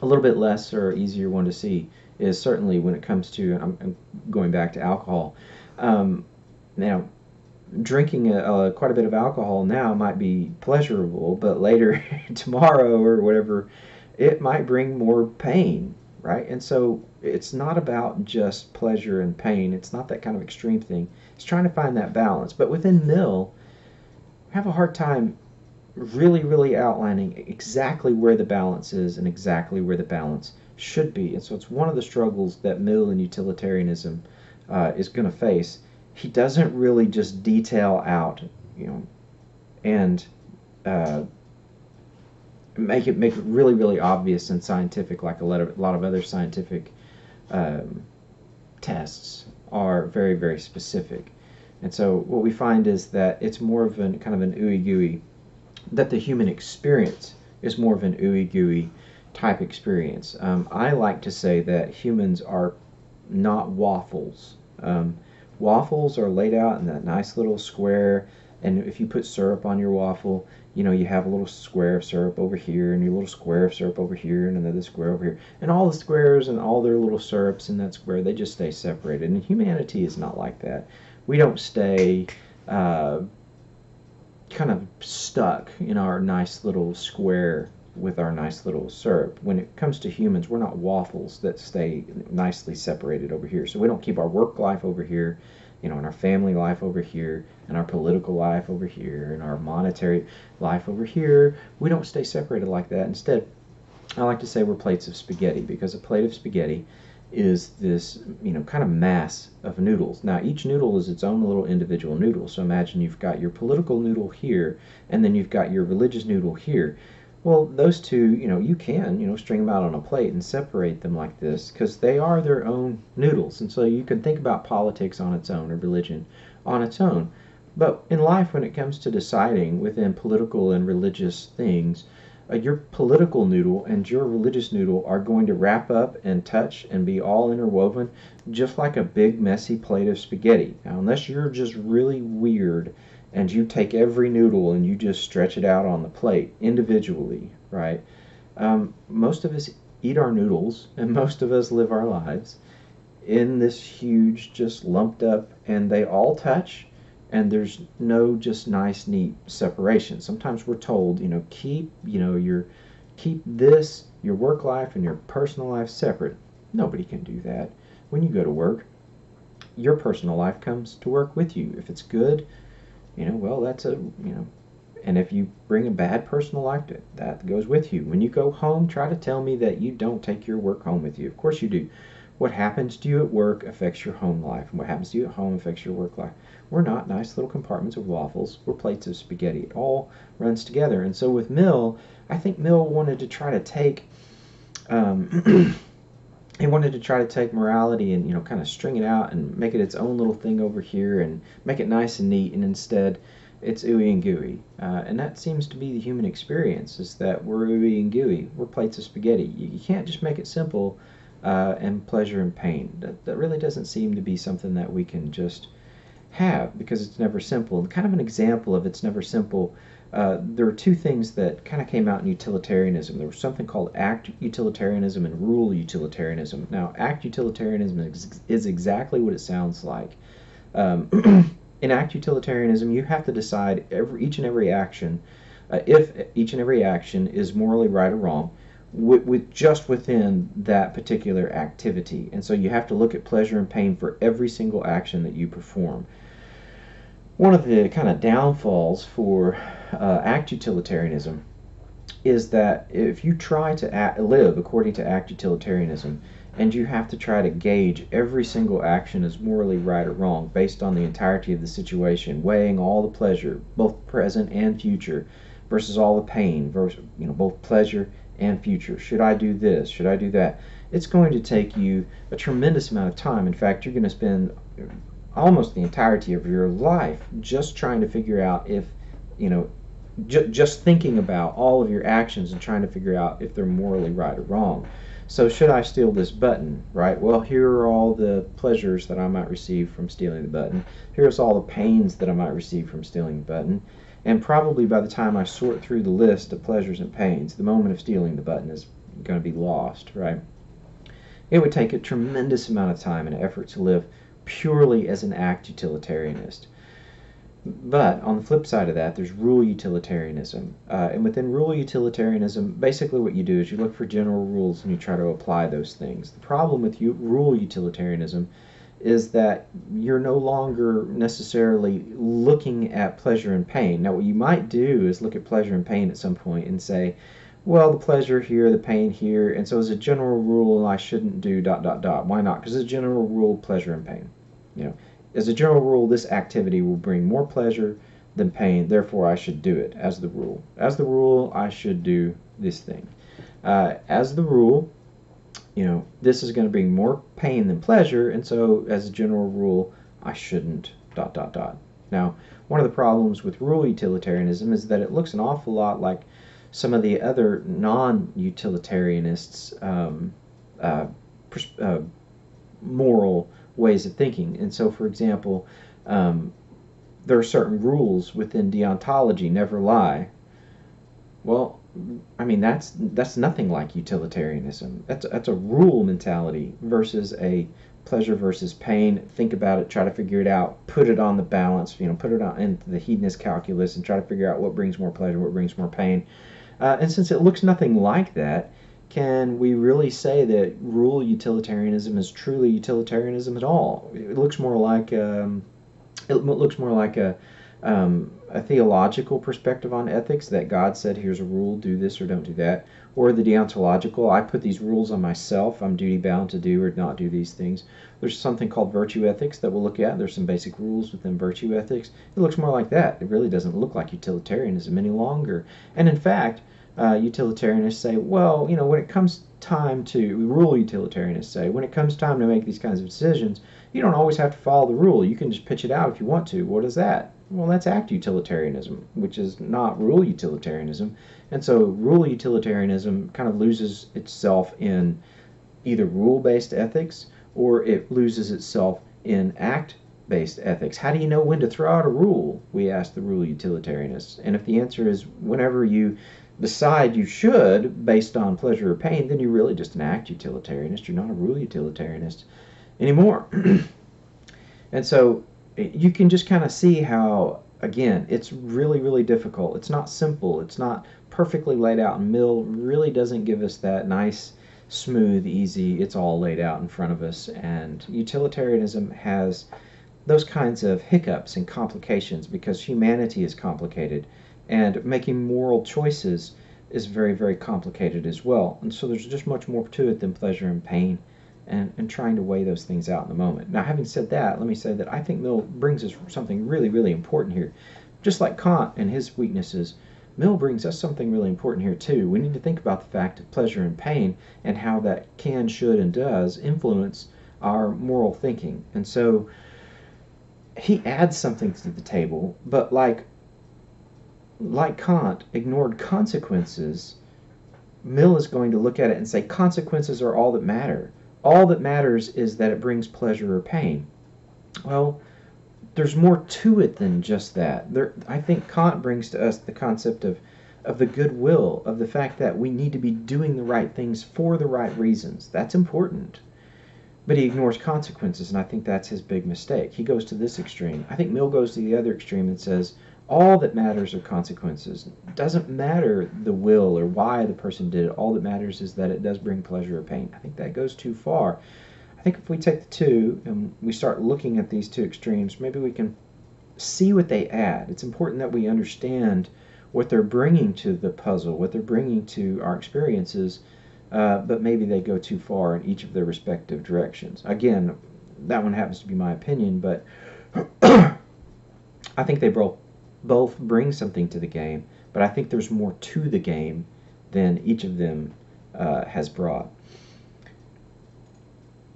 little bit less or easier one to see is certainly when it comes to, I'm going back to alcohol. Now, drinking quite a bit of alcohol now might be pleasurable, but later tomorrow or whatever, it might bring more pain, right? And so it's not about just pleasure and pain. It's not that kind of extreme thing. It's trying to find that balance. But within Mill, I have a hard time really outlining exactly where the balance is and exactly where the balance should be. And so it's one of the struggles that Mill and utilitarianism is going to face. He doesn't really just detail out, and make it really obvious and scientific, like a lot of other scientific tests are very specific. And so what we find is that it's more of an kind of an ooey gooey, that the human experience is more of an ooey gooey type experience. I like to say that humans are not waffles. Waffles are laid out in that nice little square, and if you put syrup on your waffle, you have a little square of syrup over here, and your little square of syrup over here, and another square over here. And all the squares and all their little syrups in that square, they just stay separated. And humanity is not like that. We don't stay kind of stuck in our nice little square with our nice little syrup. When it comes to humans, we're not waffles that stay nicely separated over here. So we don't keep our work life over here, and our family life over here, and our political life over here, and our monetary life over here. We don't stay separated like that. Instead, I like to say we're plates of spaghetti, because a plate of spaghetti is this, kind of mass of noodles. Now, each noodle is its own little individual noodle. So imagine you've got your political noodle here, and then you've got your religious noodle here. Well, those two, you can, string them out on a plate and separate them like this, because they are their own noodles. And so you can think about politics on its own, or religion on its own. But in life, when it comes to deciding within political and religious things, your political noodle and your religious noodle are going to wrap up and touch and be all interwoven, just like a big messy plate of spaghetti. Now, unless you're just really weird and you take every noodle and you just stretch it out on the plate individually, right? Most of us eat our noodles, and most of us live our lives in this huge, just lumped up, and they all touch, and there's no just nice, neat separation. Sometimes we're told, keep this, your work life and your personal life separate. Nobody can do that. When you go to work, your personal life comes to work with you. If it's good, well, that's and if you bring a bad personal life, that goes with you. When you go home, try to tell me that you don't take your work home with you. Of course you do. What happens to you at work affects your home life, and what happens to you at home affects your work life. We're not nice little compartments of waffles. We're plates of spaghetti. It all runs together. And so with Mill, I think Mill wanted to try to take he wanted to try to take morality and, kind of string it out and make it its own little thing over here and make it nice and neat, and instead it's ooey and gooey. And that seems to be the human experience, is that we're ooey and gooey. We're plates of spaghetti. You can't just make it simple and pleasure and pain. That really doesn't seem to be something that we can just have, because it's never simple. And kind of an example of it's never simple, there are two things that kind of came out in utilitarianism. There was something called act utilitarianism and rule utilitarianism. Now, act utilitarianism is exactly what it sounds like. In act utilitarianism, you have to decide each and every action, if each and every action is morally right or wrong, with just within that particular activity. And so you have to look at pleasure and pain for every single action that you perform. One of the kind of downfalls for act utilitarianism is that if you try to live according to act utilitarianism, and you have to try to gauge every single action as morally right or wrong based on the entirety of the situation, weighing all the pleasure, both present and future, versus all the pain, versus, both pleasure and future. Should I do this? Should I do that? It's going to take you a tremendous amount of time. In fact, you're going to spend almost the entirety of your life just trying to figure out if, just thinking about all of your actions and trying to figure out if they're morally right or wrong. So should I steal this button, right? Well, here are all the pleasures that I might receive from stealing the button. Here's all the pains that I might receive from stealing the button. And probably by the time I sort through the list of pleasures and pains, the moment of stealing the button is going to be lost, right? It would take a tremendous amount of time and effort to live purely as an act utilitarianist. But on the flip side of that, there's rule utilitarianism. And within rule utilitarianism, basically what you do is you look for general rules and you try to apply those things. The problem with rule utilitarianism is that you're no longer necessarily looking at pleasure and pain. Now, what you might do is look at pleasure and pain at some point and say, well, the pleasure here, the pain here, and so as a general rule, I shouldn't do ... Why not? Because as a general rule, pleasure and pain. As a general rule, this activity will bring more pleasure than pain, therefore I should do it as the rule. As the rule, I should do this thing. As the rule, this is going to bring more pain than pleasure, and so as a general rule, I shouldn't ... Now, one of the problems with rule utilitarianism is that it looks an awful lot like some of the other non-utilitarianists' moral ways of thinking. And so, for example, there are certain rules within deontology: never lie. Well, I mean, that's nothing like utilitarianism. That's a rule mentality versus a pleasure versus pain. Think about it, try to figure it out, put it on the balance, put it on into the hedonist calculus and try to figure out what brings more pleasure, what brings more pain. And since it looks nothing like that, can we really say that rule utilitarianism is truly utilitarianism at all? It looks more like a theological perspective on ethics, that God said, here's a rule, do this or don't do that. Or the deontological, I put these rules on myself, I'm duty bound to do or not do these things. There's something called virtue ethics that we'll look at. There's some basic rules within virtue ethics. It looks more like that. It really doesn't look like utilitarianism any longer. And in fact, utilitarianists say, well, when it comes time to, rule utilitarianists say, when it comes time to make these kinds of decisions, you don't always have to follow the rule. You can just pitch it out if you want to. What is that? Well, that's act utilitarianism, which is not rule utilitarianism. And so rule utilitarianism kind of loses itself in either rule-based ethics or it loses itself in act-based ethics. How do you know when to throw out a rule? We ask the rule utilitarianists. And if the answer is whenever you decide you should based on pleasure or pain, then you're really just an act utilitarianist. You're not a rule utilitarianist anymore. And so you can just kind of see how, again, it's really, really difficult. It's not simple. It's not perfectly laid out. And Mill really doesn't give us that nice, smooth, easy, it's all laid out in front of us. And utilitarianism has those kinds of hiccups and complications because humanity is complicated. And making moral choices is very, very complicated as well. And so there's just much more to it than pleasure and pain and trying to weigh those things out in the moment. Now, having said that, let me say that I think Mill brings us something really, really important here. Just like Kant and his weaknesses, Mill brings us something really important here too. We need to think about the fact of pleasure and pain and how that can, should, and does influence our moral thinking. And so he adds something to the table, but like Kant ignored consequences, Mill is going to look at it and say consequences are all that matter. All that matters is that it brings pleasure or pain. Well, there's more to it than just that. I think Kant brings to us the concept of the goodwill, of the fact that we need to be doing the right things for the right reasons. That's important. But he ignores consequences, and I think that's his big mistake. He goes to this extreme. I think Mill goes to the other extreme and says, all that matters are consequences. It doesn't matter the will or why the person did it. All that matters is that it does bring pleasure or pain. I think that goes too far. I think if we take the two and we start looking at these two extremes, maybe we can see what they add. It's important that we understand what they're bringing to the puzzle, what they're bringing to our experiences, but maybe they go too far in each of their respective directions. Again, that one happens to be my opinion, but I think they both bring something to the game, but I think there's more to the game than each of them has brought.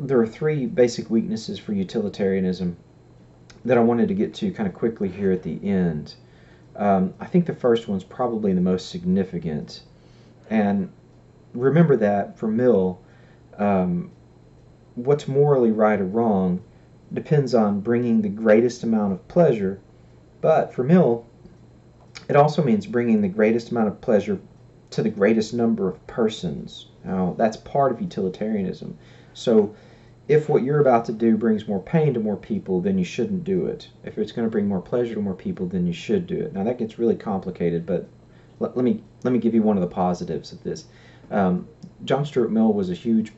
There are three basic weaknesses for utilitarianism that I wanted to get to kind of quickly here at the end. I think the first one's probably the most significant. And remember that for Mill, what's morally right or wrong depends on bringing the greatest amount of pleasure. But for Mill, it also means bringing the greatest amount of pleasure to the greatest number of persons. Now, that's part of utilitarianism. So if what you're about to do brings more pain to more people, then you shouldn't do it. If it's going to bring more pleasure to more people, then you should do it. Now, that gets really complicated, but let me give you one of the positives of this. John Stuart Mill was a huge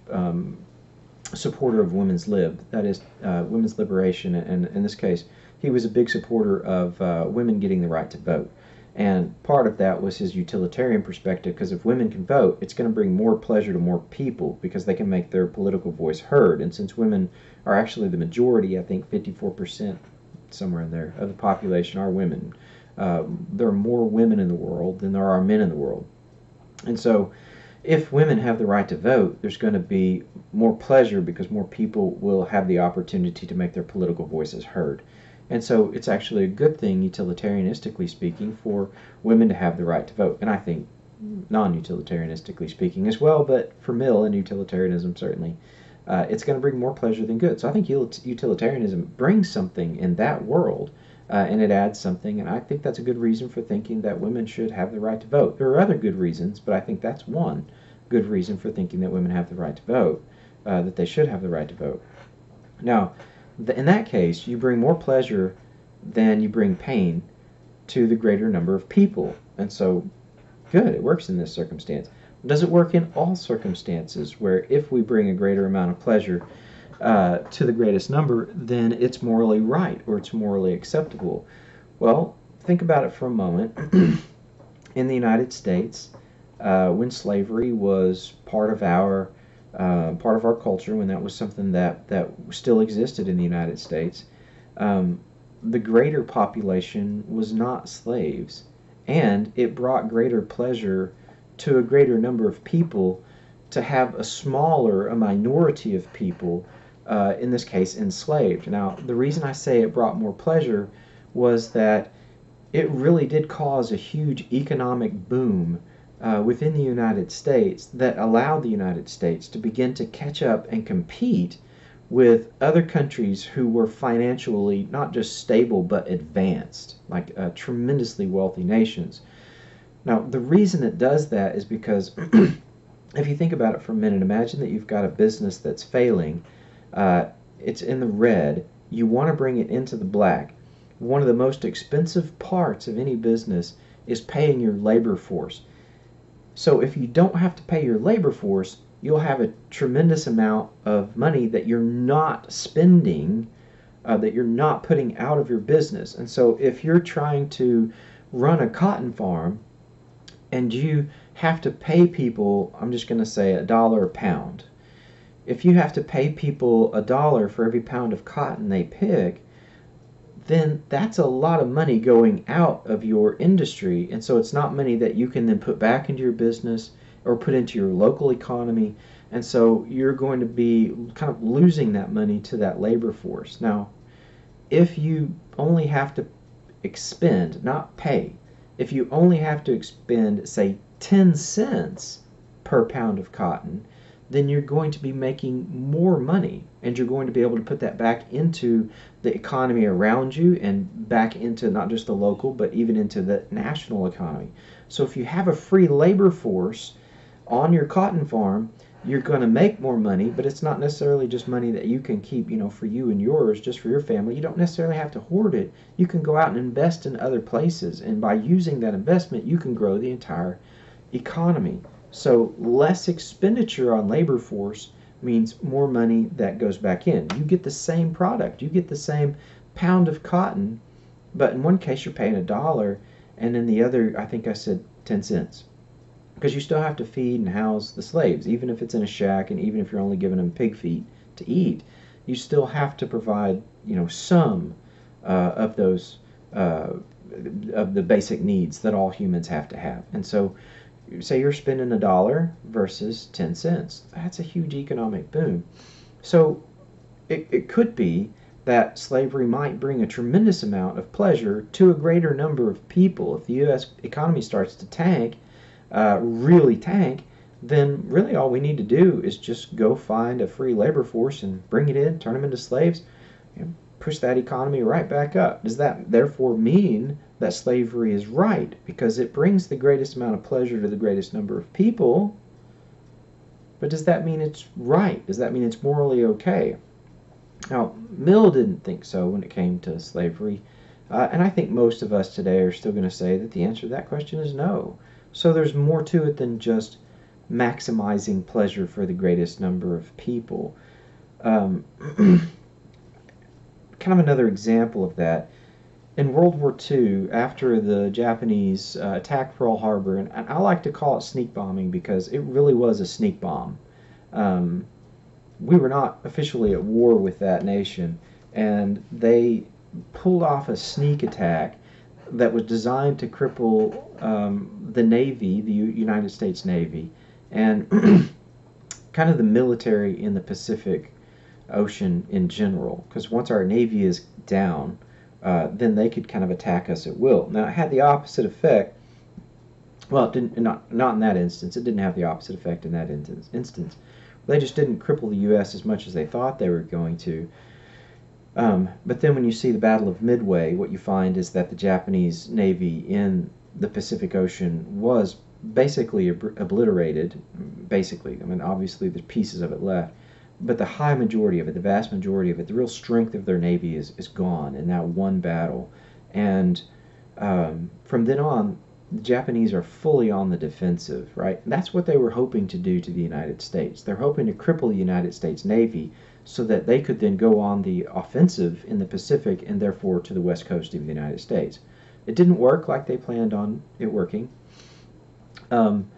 supporter of women's lib, that is, women's liberation, and in this case, he was a big supporter of women getting the right to vote. And part of that was his utilitarian perspective, because if women can vote, it's going to bring more pleasure to more people because they can make their political voice heard. And since women are actually the majority, I think 54%, somewhere in there, of the population are women, there are more women in the world than there are men in the world. And so if women have the right to vote, there's going to be more pleasure because more people will have the opportunity to make their political voices heard. And so it's actually a good thing, utilitarianistically speaking, for women to have the right to vote. And I think non-utilitarianistically speaking as well, but for Mill and utilitarianism certainly, it's going to bring more pleasure than good. So I think utilitarianism brings something in that world, and it adds something, and I think that's a good reason for thinking that women should have the right to vote. There are other good reasons, but I think that's one good reason for thinking that women have the right to vote, that they should have the right to vote. Now, in that case, you bring more pleasure than you bring pain to the greater number of people. And so, good, it works in this circumstance. Does it work in all circumstances where if we bring a greater amount of pleasure to the greatest number, then it's morally right or it's morally acceptable? Well, think about it for a moment. In the United States, when slavery was part of our culture, when that was something that still existed in the United States, the greater population was not slaves, and it brought greater pleasure to a greater number of people to have a minority of people, in this case, enslaved. Now, the reason I say it brought more pleasure was that it really did cause a huge economic boom within the United States that allowed the United States to begin to catch up and compete with other countries who were financially not just stable but advanced, like tremendously wealthy nations. Now, the reason it does that is because if you think about it for a minute, imagine that you've got a business that's failing, it's in the red, you want to bring it into the black. One of the most expensive parts of any business is paying your labor force. So if you don't have to pay your labor force, you'll have a tremendous amount of money that you're not spending, that you're not putting out of your business. And so if you're trying to run a cotton farm and you have to pay people, I'm just going to say $1 a pound. If you have to pay people $1 for every pound of cotton they pick, then that's a lot of money going out of your industry. And so it's not money that you can then put back into your business or put into your local economy. And so you're going to be kind of losing that money to that labor force. Now, if you only have to expend, not pay, if you only have to expend, say, 10 cents per pound of cotton, then you're going to be making more money, and you're going to be able to put that back into the economy around you and back into not just the local, but even into the national economy. So if you have a free labor force on your cotton farm, you're going to make more money, but it's not necessarily just money that you can keep, for you and yours, just for your family. You don't necessarily have to hoard it. You can go out and invest in other places, and by using that investment, you can grow the entire economy. So less expenditure on labor force means more money that goes back in. You get the same product. You get the same pound of cotton, but in one case you're paying $1, and in the other, I think I said 10 cents. Because you still have to feed and house the slaves, even if it's in a shack and even if you're only giving them pig feet to eat, you still have to provide, some of those of the basic needs that all humans have to have. And so, say you're spending $1 versus 10 cents. That's a huge economic boom. So it could be that slavery might bring a tremendous amount of pleasure to a greater number of people. If the U.S. economy starts to tank, really tank, then really all we need to do is just go find a free labor force and bring it in, turn them into slaves, and push that economy right back up. Does that therefore mean that slavery is right? Because it brings the greatest amount of pleasure to the greatest number of people. But does that mean it's right? Does that mean it's morally okay? Now, Mill didn't think so when it came to slavery. And I think most of us today are still going to say that the answer to that question is no. So there's more to it than just maximizing pleasure for the greatest number of people. Kind of another example of that, in World War II, after the Japanese attacked Pearl Harbor, and I like to call it sneak bombing because it really was a sneak bomb. We were not officially at war with that nation, and they pulled off a sneak attack that was designed to cripple the Navy, the United States Navy, and kind of the military in the Pacific Ocean in general. Because once our Navy is down, then they could kind of attack us at will. Now, it had the opposite effect. Well, it didn't, not in that instance. It didn't have the opposite effect in that instance. They just didn't cripple the U.S. as much as they thought they were going to. But then when you see the Battle of Midway, what you find is that the Japanese Navy in the Pacific Ocean was basically obliterated. Basically, I mean, obviously there's pieces of it left, but the high majority of it, the vast majority of it, the real strength of their Navy is gone in that one battle. And from then on, the Japanese are fully on the defensive, right? And that's what they were hoping to do to the United States. They're hoping to cripple the United States Navy so that they could then go on the offensive in the Pacific and therefore to the west coast of the United States. It didn't work like they planned on it working. And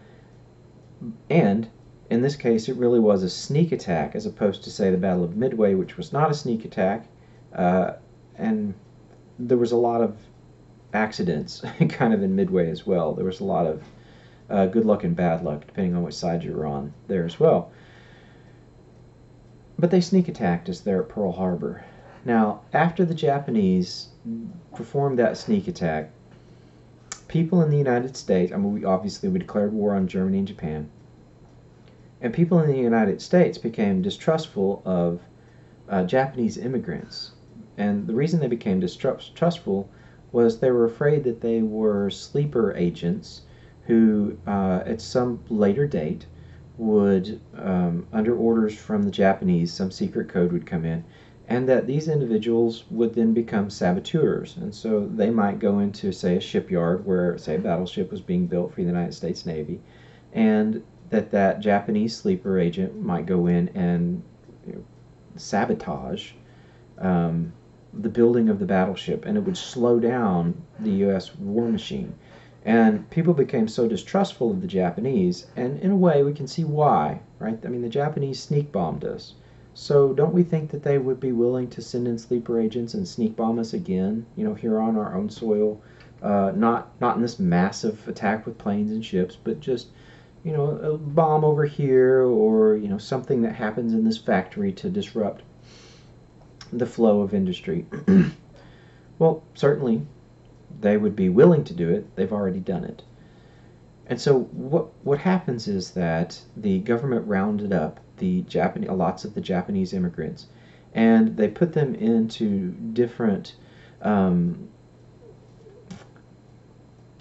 in this case, it really was a sneak attack as opposed to, say, the Battle of Midway, which was not a sneak attack. And there was a lot of accidents kind of in Midway as well. There was a lot of good luck and bad luck, depending on which side you were on there as well. But they sneak attacked us there at Pearl Harbor. Now, after the Japanese performed that sneak attack, people in the United States, I mean, we declared war on Germany and Japan, and people in the United States became distrustful of Japanese immigrants. And the reason they became distrustful was they were afraid that they were sleeper agents who, at some later date, would, under orders from the Japanese, some secret code would come in, and that these individuals would then become saboteurs. And so they might go into, say, a shipyard where, say, a battleship was being built for the United States Navy, and that Japanese sleeper agent might go in and sabotage the building of the battleship, and it would slow down the U.S. war machine. And people became so distrustful of the Japanese, and in a way we can see why, right? I mean, the Japanese sneak bombed us. So don't we think that they would be willing to send in sleeper agents and sneak bomb us again, here on our own soil? Not in this massive attack with planes and ships, but just, a bomb over here, or, something that happens in this factory to disrupt the flow of industry. Well, certainly they would be willing to do it. They've already done it. And so what happens is that the government rounded up lots of the Japanese immigrants, and they put them into different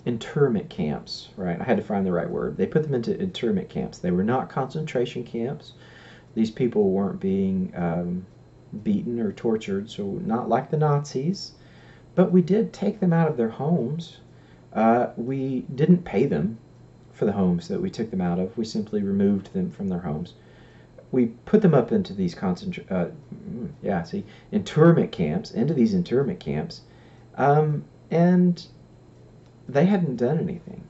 internment camps, right? I had to find the right word. They put them into internment camps. They were not concentration camps. These people weren't being beaten or tortured, so not like the Nazis. But we did take them out of their homes. We didn't pay them for the homes that we took them out of. We simply removed them from their homes. We put them up into these internment camps, and they hadn't done anything.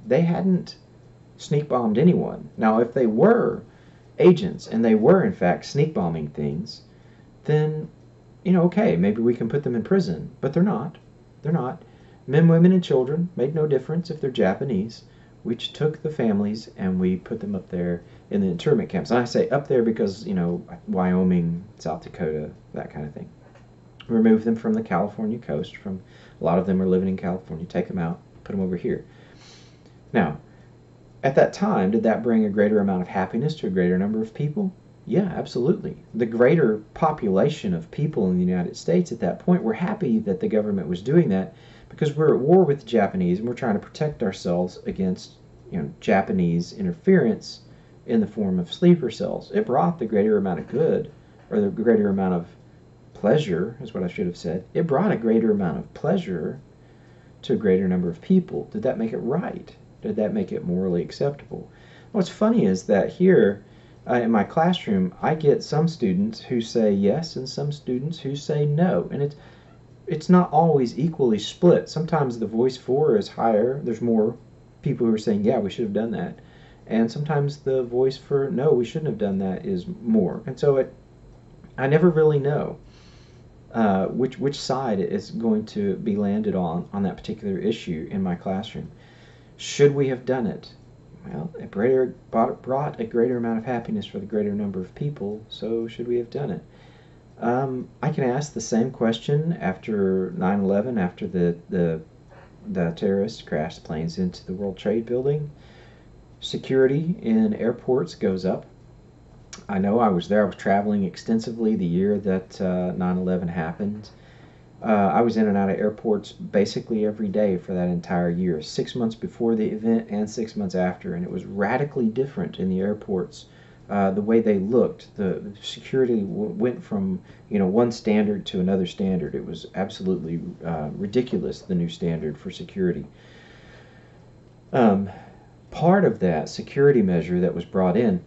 They hadn't sneak bombed anyone. Now, if they were agents and they were in fact sneak bombing things, then okay, maybe we can put them in prison. But they're not. They're not. Men, women, and children made no difference if they're Japanese. We just took the families and we put them up there in the internment camps. And I say up there because, Wyoming, South Dakota, that kind of thing. Remove them from the California coast. A lot of them are living in California. Take them out, put them over here. Now, at that time, did that bring a greater amount of happiness to a greater number of people? Yeah, absolutely. The greater population of people in the United States at that point were happy that the government was doing that, because we're at war with the Japanese and we're trying to protect ourselves against Japanese interference in the form of sleeper cells. It brought the greater amount of good, or the greater amount of pleasure, is what I should have said. It brought a greater amount of pleasure to a greater number of people. Did that make it right? Did that make it morally acceptable? What's funny is that here in my classroom, I get some students who say yes and some students who say no. And it's not always equally split. Sometimes the voice for is higher. There's more people who are saying, yeah, we should have done that. And sometimes the voice for no, we shouldn't have done that is more. And so I never really know which side is going to be landed on that particular issue in my classroom. Should we have done it? Well, it brought a greater amount of happiness for the greater number of people, so should we have done it? I can ask the same question after 9/11, after the terrorists crashed planes into the World Trade Building. Security in airports goes up. I know I was there. I was traveling extensively the year that 9/11 happened. I was in and out of airports basically every day for that entire year, 6 months before the event and 6 months after, and it was radically different in the airports. The way they looked, the security went from one standard to another standard. It was absolutely ridiculous, the new standard for security. Part of that security measure that was brought in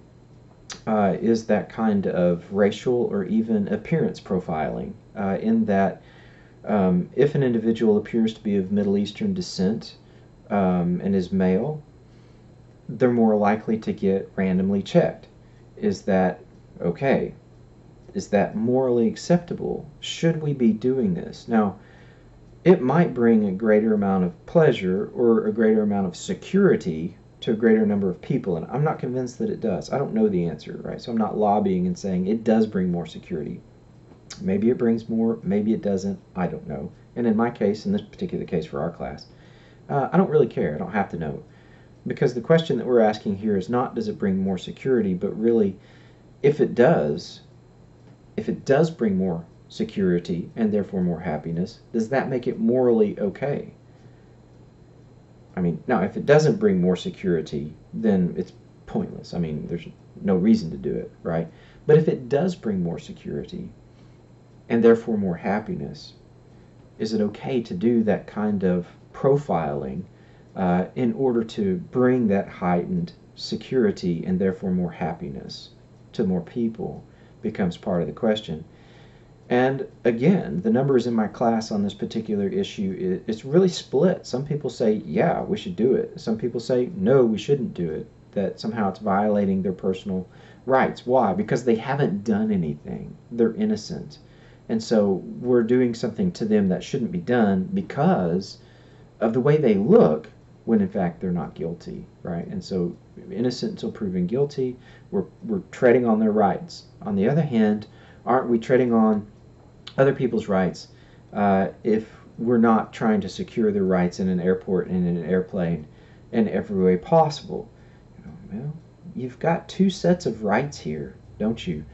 is that kind of racial or even appearance profiling, in that if an individual appears to be of Middle Eastern descent and is male, they're more likely to get randomly checked. Is that okay? Is that morally acceptable? Should we be doing this? Now, it might bring a greater amount of pleasure or a greater amount of security to a greater number of people, and I'm not convinced that it does. I don't know the answer, right? So I'm not lobbying and saying it does bring more security. Maybe it brings more, maybe it doesn't, I don't know. And in my case, in this particular case for our class, I don't really care. I don't have to know. Because the question that we're asking here is not does it bring more security, but really if it does bring more security and therefore more happiness, does that make it morally okay? I mean, now if it doesn't bring more security, then it's pointless. I mean, there's no reason to do it, right? But if it does bring more security and therefore more happiness, is it okay to do that kind of profiling in order to bring that heightened security and therefore more happiness to more people? Becomes part of the question. And again, the numbers in my class on this particular issue, it's really split. Some people say, yeah, we should do it. Some people say, no, we shouldn't do it, that somehow it's violating their personal rights. Why? Because they haven't done anything. They're innocent. And so we're doing something to them that shouldn't be done because of the way they look, when in fact they're not guilty, right? And so innocent until proven guilty, we're treading on their rights. On the other hand, aren't we treading on other people's rights if we're not trying to secure their rights in an airport and in an airplane in every way possible? Well, you've got two sets of rights here, don't you?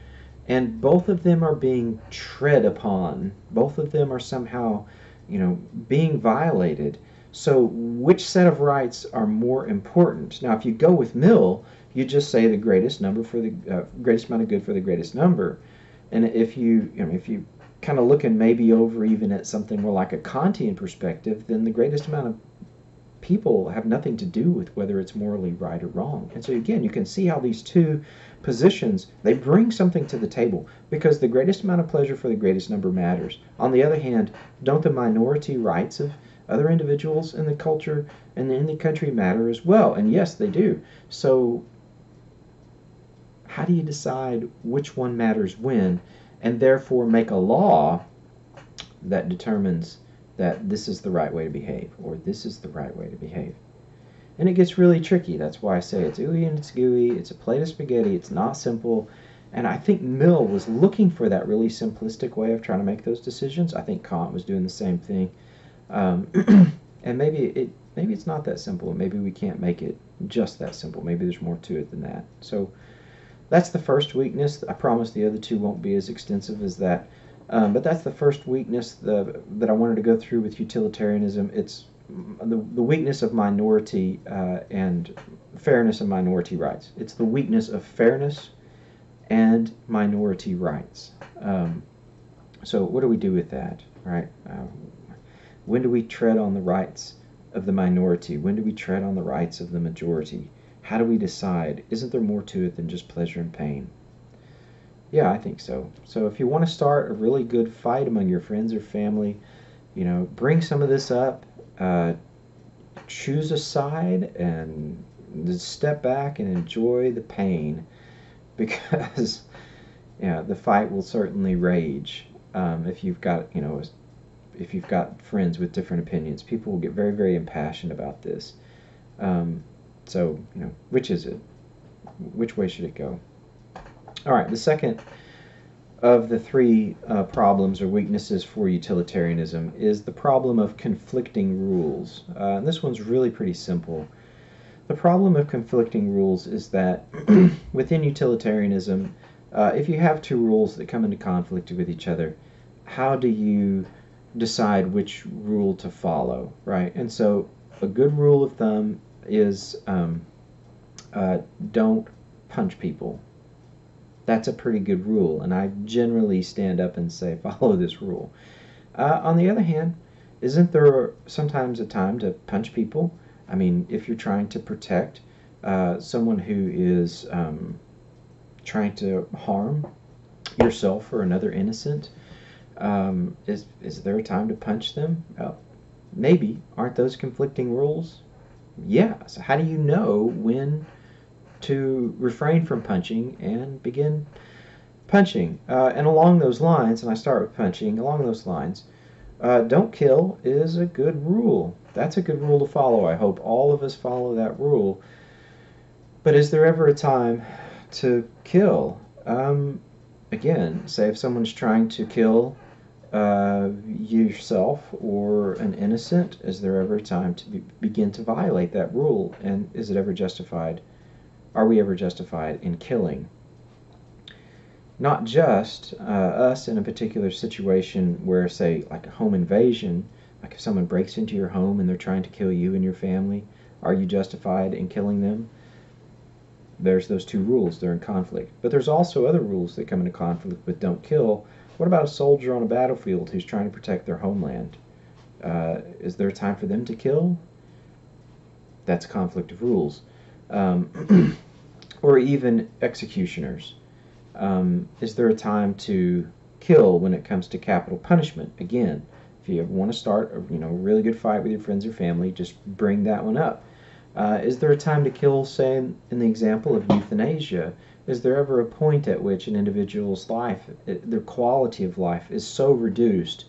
And both of them are being tread upon. Both of them are somehow, being violated. So which set of rights are more important? Now, if you go with Mill, you just say the greatest number for the greatest amount of good for the greatest number. And if you kind of looking maybe over even at something more like a Kantian perspective, then the greatest amount of people have nothing to do with whether it's morally right or wrong. And so again, you can see how these two positions, they bring something to the table, because the greatest amount of pleasure for the greatest number matters. On the other hand, don't the minority rights of other individuals in the culture and in the country matter as well? And yes, they do. So how do you decide which one matters when, and therefore make a law that determines that this is the right way to behave, or this is the right way to behave? And it gets really tricky. That's why I say it's ooey and it's gooey. It's a plate of spaghetti. It's not simple. And I think Mill was looking for that really simplistic way of trying to make those decisions. I think Kant was doing the same thing. And maybe it's not that simple. Maybe we can't make it just that simple. Maybe there's more to it than that. So that's the first weakness. I promise the other two won't be as extensive as that. But that's the first weakness that I wanted to go through with utilitarianism. It's the weakness of minority and fairness and minority rights. It's the weakness of fairness and minority rights. So what do we do with that, right? When do we tread on the rights of the minority? When do we tread on the rights of the majority? How do we decide? Isn't there more to it than just pleasure and pain? Yeah, I think so. So if you want to start a really good fight among your friends or family, bring some of this up. Choose a side and step back and enjoy the pain, because the fight will certainly rage. If you've got friends with different opinions, people will get very, very impassioned about this. So which is it? Which way should it go? All right, the second of the three problems or weaknesses for utilitarianism is the problem of conflicting rules. And this one's really pretty simple. The problem of conflicting rules is that within utilitarianism, if you have two rules that come into conflict with each other, how do you decide which rule to follow, right? And so a good rule of thumb is don't punch people. That's a pretty good rule, and I generally stand up and say, follow this rule. On the other hand, isn't there sometimes a time to punch people? I mean, if you're trying to protect someone who is trying to harm yourself or another innocent, is there a time to punch them? Maybe. Aren't those conflicting rules? Yeah. So how do you know when to refrain from punching and begin punching? And along those lines, and I start with punching, along those lines, don't kill is a good rule. That's a good rule to follow. I hope all of us follow that rule. But is there ever a time to kill? Again, say if someone's trying to kill yourself or an innocent, is there ever a time to begin to violate that rule? And is it ever justified? Are we ever justified in killing? Not just us in a particular situation where, say, like a home invasion, like if someone breaks into your home and they're trying to kill you and your family, are you justified in killing them? There's those two rules. They're in conflict. But there's also other rules that come into conflict with don't kill. What about a soldier on a battlefield who's trying to protect their homeland? Is there a time for them to kill? That's a conflict of rules. Or even executioners. Is there a time to kill when it comes to capital punishment? Again, if you want to start a really good fight with your friends or family, just bring that one up. Is there a time to kill, say, in the example of euthanasia, Is there ever a point at which an individual's life, their quality of life, is so reduced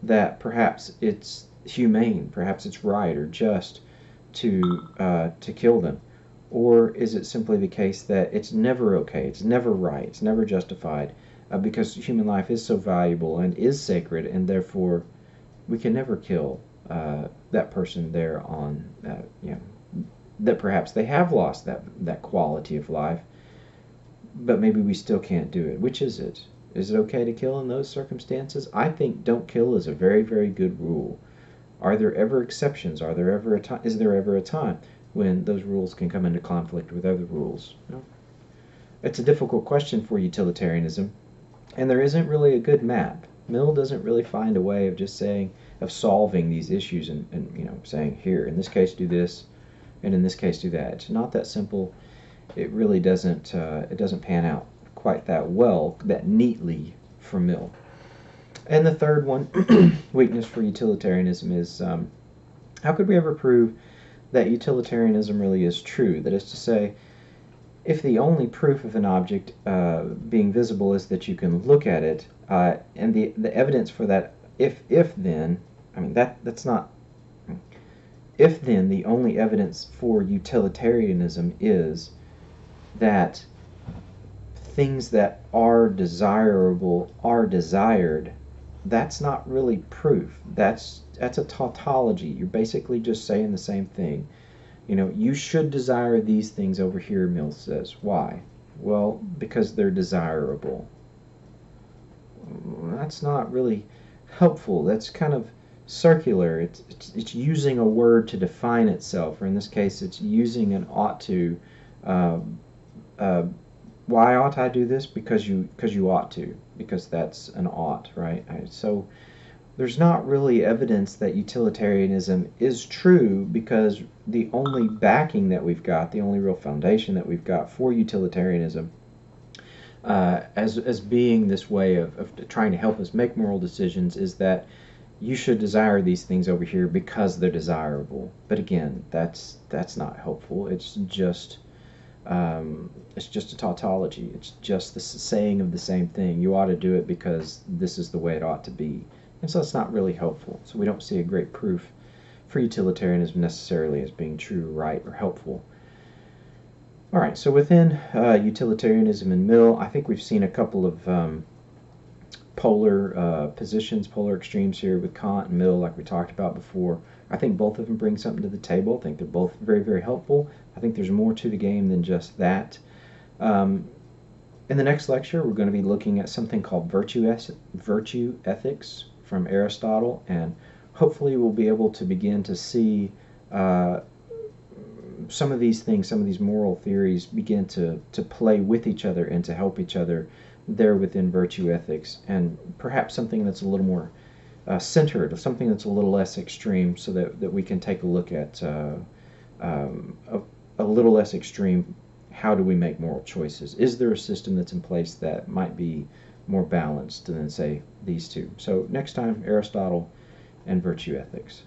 that perhaps it's humane, perhaps it's right or just to kill them? Or is it simply the case that it's never okay, it's never right, it's never justified, because human life is so valuable and is sacred, and therefore we can never kill that person there on, that perhaps they have lost that quality of life, but maybe we still can't do it. Which is it? Is it okay to kill in those circumstances? I think don't kill is a very, very good rule. Are there ever exceptions? Are there ever a time? Is there ever a time when those rules can come into conflict with other rules? No. It's a difficult question for utilitarianism, and there isn't really a good map. Mill doesn't really find a way of just saying, of solving these issues and saying, here, in this case do this, and in this case do that. It's not that simple. It really doesn't pan out quite that well, that neatly for Mill. And the third one, weakness for utilitarianism, is how could we ever prove that utilitarianism really is true? That is to say, if the only proof of an object being visible is that you can look at it, and the evidence for that, if then, I mean, that's not, if then the only evidence for utilitarianism is that things that are desirable are desired, that's not really proof. That's a tautology. You're basically just saying the same thing. You should desire these things over here, Mill says. Why? Well, because they're desirable. That's not really helpful. That's kind of circular. It's using a word to define itself, or in this case, it's using an ought to. Why ought I do this? Because you ought to. Because that's an ought, right? So there's not really evidence that utilitarianism is true, because the only backing that we've got, the only real foundation that we've got for utilitarianism as being this way of trying to help us make moral decisions, is that you should desire these things over here because they're desirable. But again, that's not helpful. It's just a tautology. It's just the saying of the same thing. You ought to do it because this is the way it ought to be. And so it's not really helpful. So we don't see a great proof for utilitarianism necessarily as being true, right, or helpful. All right, so within utilitarianism and Mill, I think we've seen a couple of polar positions, polar extremes here with Kant and Mill, like we talked about before. I think both of them bring something to the table. I think they're both very, very helpful. I think there's more to the game than just that. In the next lecture, we're going to be looking at something called virtue ethics from Aristotle, and hopefully we'll be able to begin to see some of these things, some of these moral theories begin to play with each other and to help each other there within virtue ethics, and perhaps something that's a little more centered, something that's a little less extreme, so that we can take a look at a little less extreme. How do we make moral choices? Is there a system that's in place that might be more balanced than, say, these two? So next time, Aristotle and virtue ethics.